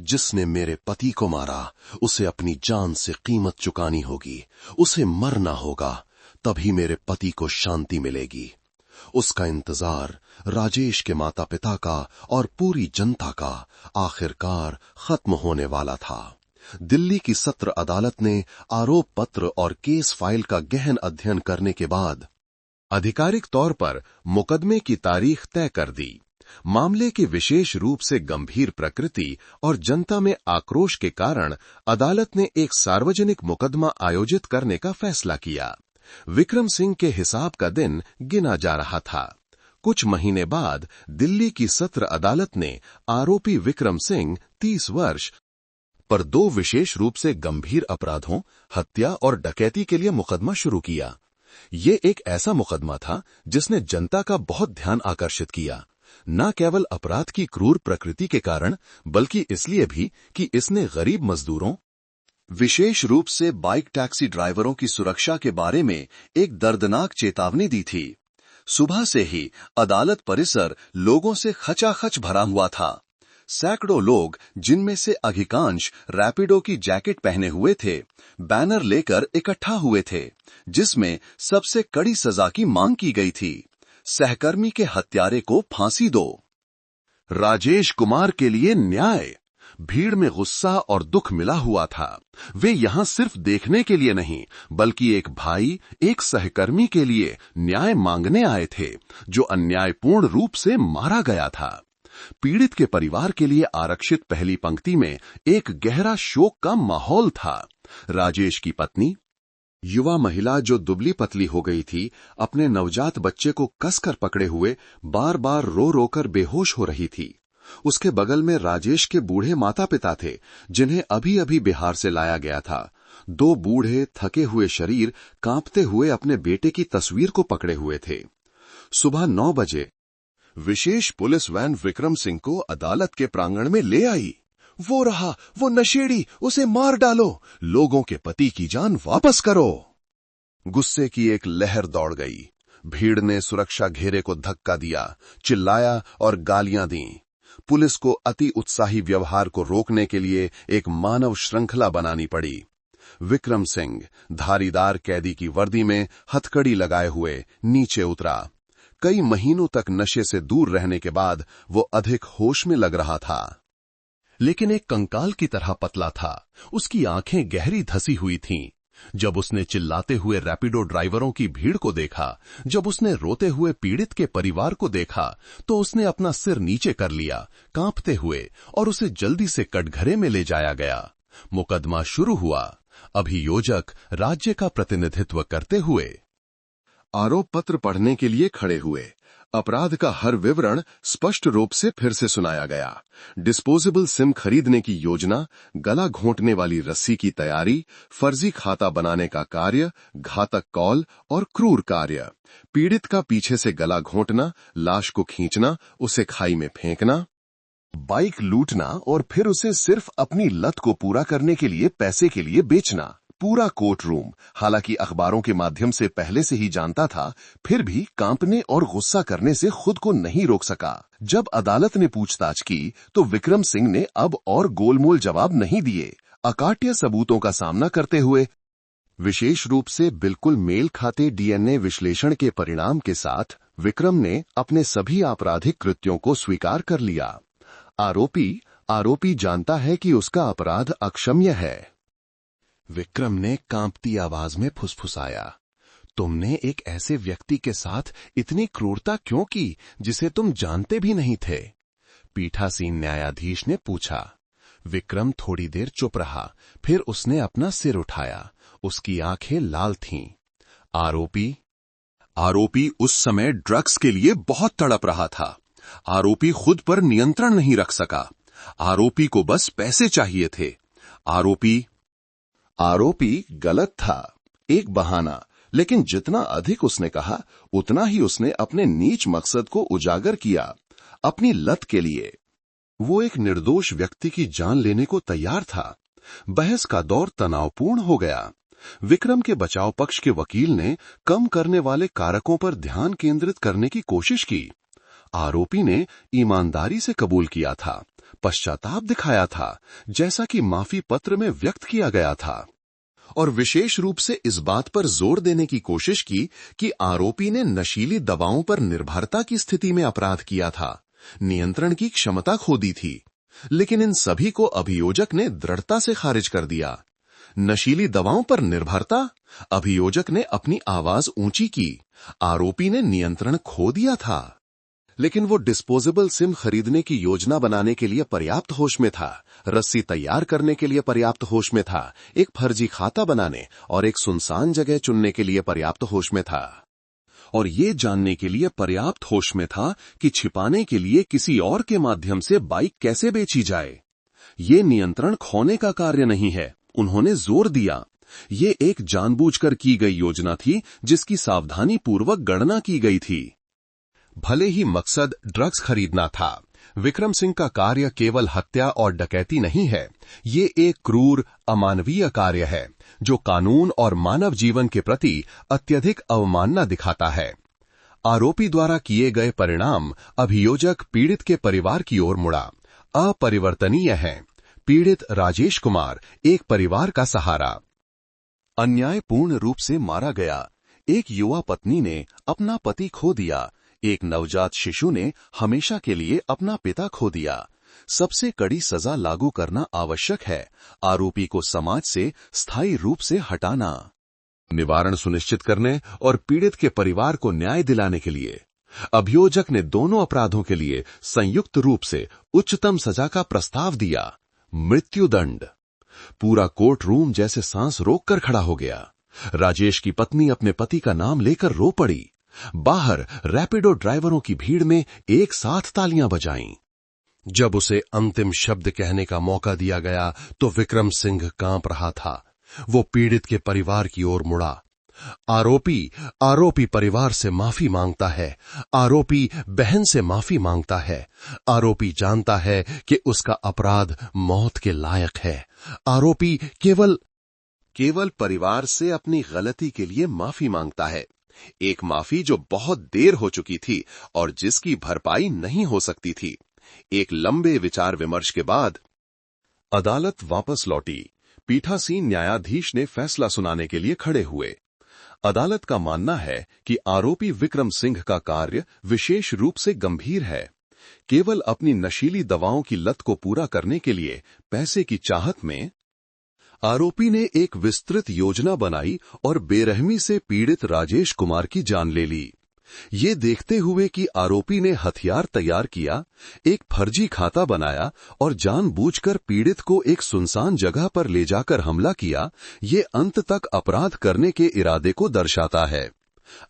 जिसने मेरे पति को मारा। उसे अपनी जान से कीमत चुकानी होगी, उसे मरना होगा, तभी मेरे पति को शांति मिलेगी। उसका इंतजार राजेश के माता पिता का और पूरी जनता का आखिरकार खत्म होने वाला था। दिल्ली की सत्र अदालत ने आरोप पत्र और केस फाइल का गहन अध्ययन करने के बाद आधिकारिक तौर पर मुकदमे की तारीख तय कर दी। मामले की विशेष रूप से गंभीर प्रकृति और जनता में आक्रोश के कारण अदालत ने एक सार्वजनिक मुकदमा आयोजित करने का फैसला किया। विक्रम सिंह के हिसाब का दिन गिना जा रहा था। कुछ महीने बाद दिल्ली की सत्र अदालत ने आरोपी विक्रम सिंह 30 वर्ष पर 2 विशेष रूप से गंभीर अपराधों, हत्या और डकैती के लिए मुकदमा शुरू किया। ये एक ऐसा मुकदमा था जिसने जनता का बहुत ध्यान आकर्षित किया, न केवल अपराध की क्रूर प्रकृति के कारण, बल्कि इसलिए भी कि इसने गरीब मजदूरों, विशेष रूप से बाइक टैक्सी ड्राइवरों की सुरक्षा के बारे में एक दर्दनाक चेतावनी दी थी। सुबह से ही अदालत परिसर लोगों से खचाखच भरा हुआ था। सैकड़ों लोग, जिनमें से अधिकांश रैपिडो की जैकेट पहने हुए थे, बैनर लेकर इकट्ठा हुए थे, जिसमें सबसे कड़ी सजा की मांग की गई थी। सहकर्मी के हत्यारे को फांसी दो, राजेश कुमार के लिए न्याय। भीड़ में गुस्सा और दुख मिला हुआ था। वे यहां सिर्फ देखने के लिए नहीं, बल्कि एक भाई, एक सहकर्मी के लिए न्याय मांगने आए थे, जो अन्यायपूर्ण रूप से मारा गया था। पीड़ित के परिवार के लिए आरक्षित पहली पंक्ति में एक गहरा शोक का माहौल था। राजेश की पत्नी, युवा महिला जो दुबली पतली हो गई थी, अपने नवजात बच्चे को कसकर पकड़े हुए बार बार रो रोकर बेहोश हो रही थी। उसके बगल में राजेश के बूढ़े माता पिता थे, जिन्हें अभी अभी बिहार से लाया गया था। 2 बूढ़े थके हुए शरीर कांपते हुए अपने बेटे की तस्वीर को पकड़े हुए थे। सुबह 9 बजे विशेष पुलिस वैन विक्रम सिंह को अदालत के प्रांगण में ले आई। वो रहा, वो नशेड़ी, उसे मार डालो, लोगों के पति की जान वापस करो। गुस्से की एक लहर दौड़ गई। भीड़ ने सुरक्षा घेरे को धक्का दिया, चिल्लाया और गालियां दी। पुलिस को अति उत्साही व्यवहार को रोकने के लिए एक मानव श्रृंखला बनानी पड़ी। विक्रम सिंह धारीदार कैदी की वर्दी में हथकड़ी लगाए हुए नीचे उतरा। कई महीनों तक नशे से दूर रहने के बाद वो अधिक होश में लग रहा था, लेकिन एक कंकाल की तरह पतला था। उसकी आंखें गहरी धसी हुई थीं। जब उसने चिल्लाते हुए रैपिडो ड्राइवरों की भीड़ को देखा, जब उसने रोते हुए पीड़ित के परिवार को देखा, तो उसने अपना सिर नीचे कर लिया, कांपते हुए, और उसे जल्दी से कटघरे में ले जाया गया। मुकदमा शुरू हुआ। अभियोजक राज्य का प्रतिनिधित्व करते हुए आरोप पत्र पढ़ने के लिए खड़े हुए। अपराध का हर विवरण स्पष्ट रूप से फिर से सुनाया गया। डिस्पोजेबल सिम खरीदने की योजना, गला घोंटने वाली रस्सी की तैयारी, फर्जी खाता बनाने का कार्य, घातक कॉल और क्रूर कार्य, पीड़ित का पीछे से गला घोंटना, लाश को खींचना, उसे खाई में फेंकना, बाइक लूटना और फिर उसे सिर्फ अपनी लत को पूरा करने के लिए पैसे के लिए बेचना। पूरा कोर्ट रूम, हालांकि अखबारों के माध्यम से पहले से ही जानता था, फिर भी कांपने और गुस्सा करने से खुद को नहीं रोक सका। जब अदालत ने पूछताछ की तो विक्रम सिंह ने अब और गोलमोल जवाब नहीं दिए। अकाट्य सबूतों का सामना करते हुए विशेष रूप से बिल्कुल मेल खाते डीएनए विश्लेषण के परिणाम के साथ विक्रम ने अपने सभी आपराधिक कृत्यों को स्वीकार कर लिया। आरोपी जानता है कि उसका अपराध अक्षम्य है। विक्रम ने कांपती आवाज में फुसफुसाया, तुमने एक ऐसे व्यक्ति के साथ इतनी क्रूरता क्यों की जिसे तुम जानते भी नहीं थे? पीठासीन न्यायाधीश ने पूछा। विक्रम थोड़ी देर चुप रहा, फिर उसने अपना सिर उठाया। उसकी आंखें लाल थीं। आरोपी उस समय ड्रग्स के लिए बहुत तड़प रहा था। आरोपी खुद पर नियंत्रण नहीं रख सका। आरोपी को बस पैसे चाहिए थे। आरोपी गलत था, एक बहाना, लेकिन जितना अधिक उसने कहा उतना ही उसने अपने नीच मकसद को उजागर किया, अपनी लत के लिए। वो एक निर्दोष व्यक्ति की जान लेने को तैयार था। बहस का दौर तनावपूर्ण हो गया। विक्रम के बचाव पक्ष के वकील ने कम करने वाले कारकों पर ध्यान केंद्रित करने की कोशिश की। आरोपी ने ईमानदारी से कबूल किया था, पश्चाताप दिखाया था, जैसा कि माफी पत्र में व्यक्त किया गया था, और विशेष रूप से इस बात पर जोर देने की कोशिश की कि आरोपी ने नशीली दवाओं पर निर्भरता की स्थिति में अपराध किया था, नियंत्रण की क्षमता खो दी थी। लेकिन इन सभी को अभियोजक ने दृढ़ता से खारिज कर दिया। नशीली दवाओं पर निर्भरता? अभियोजक ने अपनी आवाज ऊंची की। आरोपी ने नियंत्रण खो दिया था। लेकिन वो डिस्पोजेबल सिम खरीदने की योजना बनाने के लिए पर्याप्त होश में था, रस्सी तैयार करने के लिए पर्याप्त होश में था, एक फर्जी खाता बनाने और एक सुनसान जगह चुनने के लिए पर्याप्त होश में था, और ये जानने के लिए पर्याप्त होश में था कि छिपाने के लिए किसी और के माध्यम से बाइक कैसे बेची जाए। ये नियंत्रण खोने का कार्य नहीं है, उन्होंने जोर दिया। ये एक जानबूझकर की गई योजना थी जिसकी सावधानी पूर्वक गणना की गई थी। भले ही मकसद ड्रग्स खरीदना था, विक्रम सिंह का कार्य केवल हत्या और डकैती नहीं है। ये एक क्रूर, अमानवीय कार्य है जो कानून और मानव जीवन के प्रति अत्यधिक अवमानना दिखाता है। आरोपी द्वारा किए गए परिणाम अभियोजक पीड़ित के परिवार की ओर मुड़ा, अपरिवर्तनीय है। पीड़ित राजेश कुमार एक परिवार का सहारा, अन्यायपूर्ण रूप से मारा गया। एक युवा पत्नी ने अपना पति खो दिया। एक नवजात शिशु ने हमेशा के लिए अपना पिता खो दिया। सबसे कड़ी सजा लागू करना आवश्यक है। आरोपी को समाज से स्थायी रूप से हटाना, निवारण सुनिश्चित करने और पीड़ित के परिवार को न्याय दिलाने के लिए अभियोजक ने दोनों अपराधों के लिए संयुक्त रूप से उच्चतम सजा का प्रस्ताव दिया, मृत्युदंड। पूरा कोर्ट रूम जैसे सांस रोककर खड़ा हो गया। राजेश की पत्नी अपने पति का नाम लेकर रो पड़ी। बाहर रैपिडो ड्राइवरों की भीड़ में एक साथ तालियां बजाईं। जब उसे अंतिम शब्द कहने का मौका दिया गया तो विक्रम सिंह कांप रहा था। वो पीड़ित के परिवार की ओर मुड़ा। आरोपी परिवार से माफी मांगता है। आरोपी बहन से माफी मांगता है। आरोपी जानता है कि उसका अपराध मौत के लायक है। आरोपी केवल परिवार से अपनी गलती के लिए माफी मांगता है। एक माफी जो बहुत देर हो चुकी थी और जिसकी भरपाई नहीं हो सकती थी। एक लंबे विचार विमर्श के बाद अदालत वापस लौटी। पीठासीन न्यायाधीश ने फैसला सुनाने के लिए खड़े हुए। अदालत का मानना है कि आरोपी विक्रम सिंह का कार्य विशेष रूप से गंभीर है। केवल अपनी नशीली दवाओं की लत को पूरा करने के लिए पैसे की चाहत में आरोपी ने एक विस्तृत योजना बनाई और बेरहमी से पीड़ित राजेश कुमार की जान ले ली। ये देखते हुए कि आरोपी ने हथियार तैयार किया, एक फर्जी खाता बनाया और जानबूझकर पीड़ित को एक सुनसान जगह पर ले जाकर हमला किया, ये अंत तक अपराध करने के इरादे को दर्शाता है।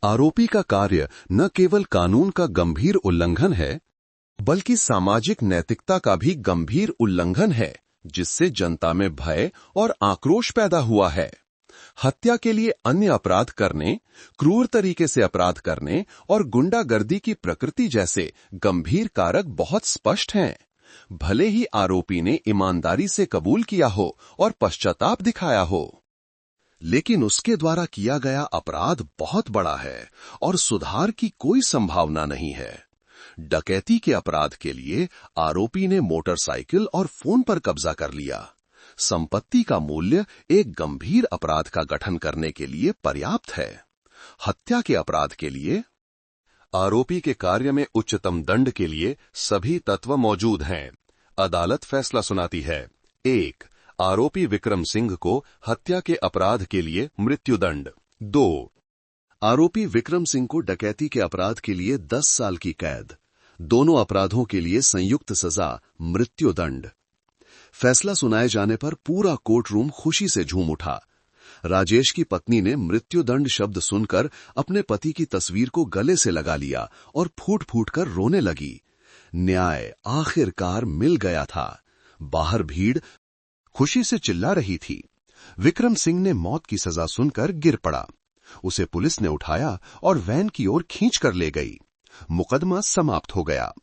आरोपी का कार्य न केवल कानून का गंभीर उल्लंघन है, बल्कि सामाजिक नैतिकता का भी गंभीर उल्लंघन है, जिससे जनता में भय और आक्रोश पैदा हुआ है। हत्या के लिए अन्य अपराध करने, क्रूर तरीके से अपराध करने और गुंडागर्दी की प्रकृति जैसे गंभीर कारक बहुत स्पष्ट हैं। भले ही आरोपी ने ईमानदारी से कबूल किया हो और पश्चाताप दिखाया हो, लेकिन उसके द्वारा किया गया अपराध बहुत बड़ा है और सुधार की कोई संभावना नहीं है। डकैती के अपराध के लिए आरोपी ने मोटरसाइकिल और फोन पर कब्जा कर लिया। संपत्ति का मूल्य एक गंभीर अपराध का गठन करने के लिए पर्याप्त है। हत्या के अपराध के लिए आरोपी के कार्य में उच्चतम दंड के लिए सभी तत्व मौजूद हैं। अदालत फैसला सुनाती है। 1. आरोपी विक्रम सिंह को हत्या के अपराध के लिए मृत्युदंड। 2. आरोपी विक्रम सिंह को डकैती के अपराध के लिए 10 साल की कैद। दोनों अपराधों के लिए संयुक्त सजा मृत्युदंड। फैसला सुनाए जाने पर पूरा कोर्ट रूम खुशी से झूम उठा। राजेश की पत्नी ने मृत्युदंड शब्द सुनकर अपने पति की तस्वीर को गले से लगा लिया और फूट फूट कर रोने लगी। न्याय आखिरकार मिल गया था। बाहर भीड़ खुशी से चिल्ला रही थी। विक्रम सिंह ने मौत की सजा सुनकर गिर पड़ा। उसे पुलिस ने उठाया और वैन की ओर खींच कर ले गई। मुकदमा समाप्त हो गया।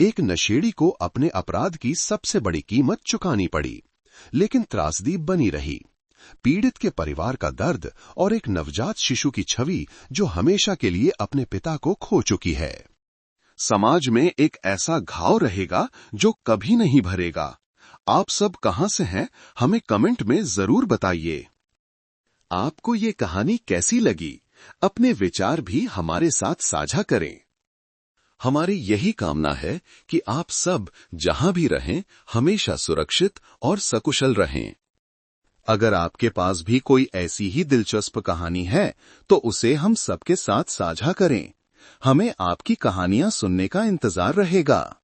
एक नशेड़ी को अपने अपराध की सबसे बड़ी कीमत चुकानी पड़ी, लेकिन त्रासदी बनी रही। पीड़ित के परिवार का दर्द और एक नवजात शिशु की छवि जो हमेशा के लिए अपने पिता को खो चुकी है। समाज में एक ऐसा घाव रहेगा जो कभी नहीं भरेगा। आप सब कहां से हैं, हमें कमेंट में जरूर बताइए। आपको ये कहानी कैसी लगी? अपने विचार भी हमारे साथ साझा करें। हमारी यही कामना है कि आप सब जहां भी रहें हमेशा सुरक्षित और सकुशल रहें। अगर आपके पास भी कोई ऐसी ही दिलचस्प कहानी है तो उसे हम सबके साथ साझा करें। हमें आपकी कहानियां सुनने का इंतजार रहेगा।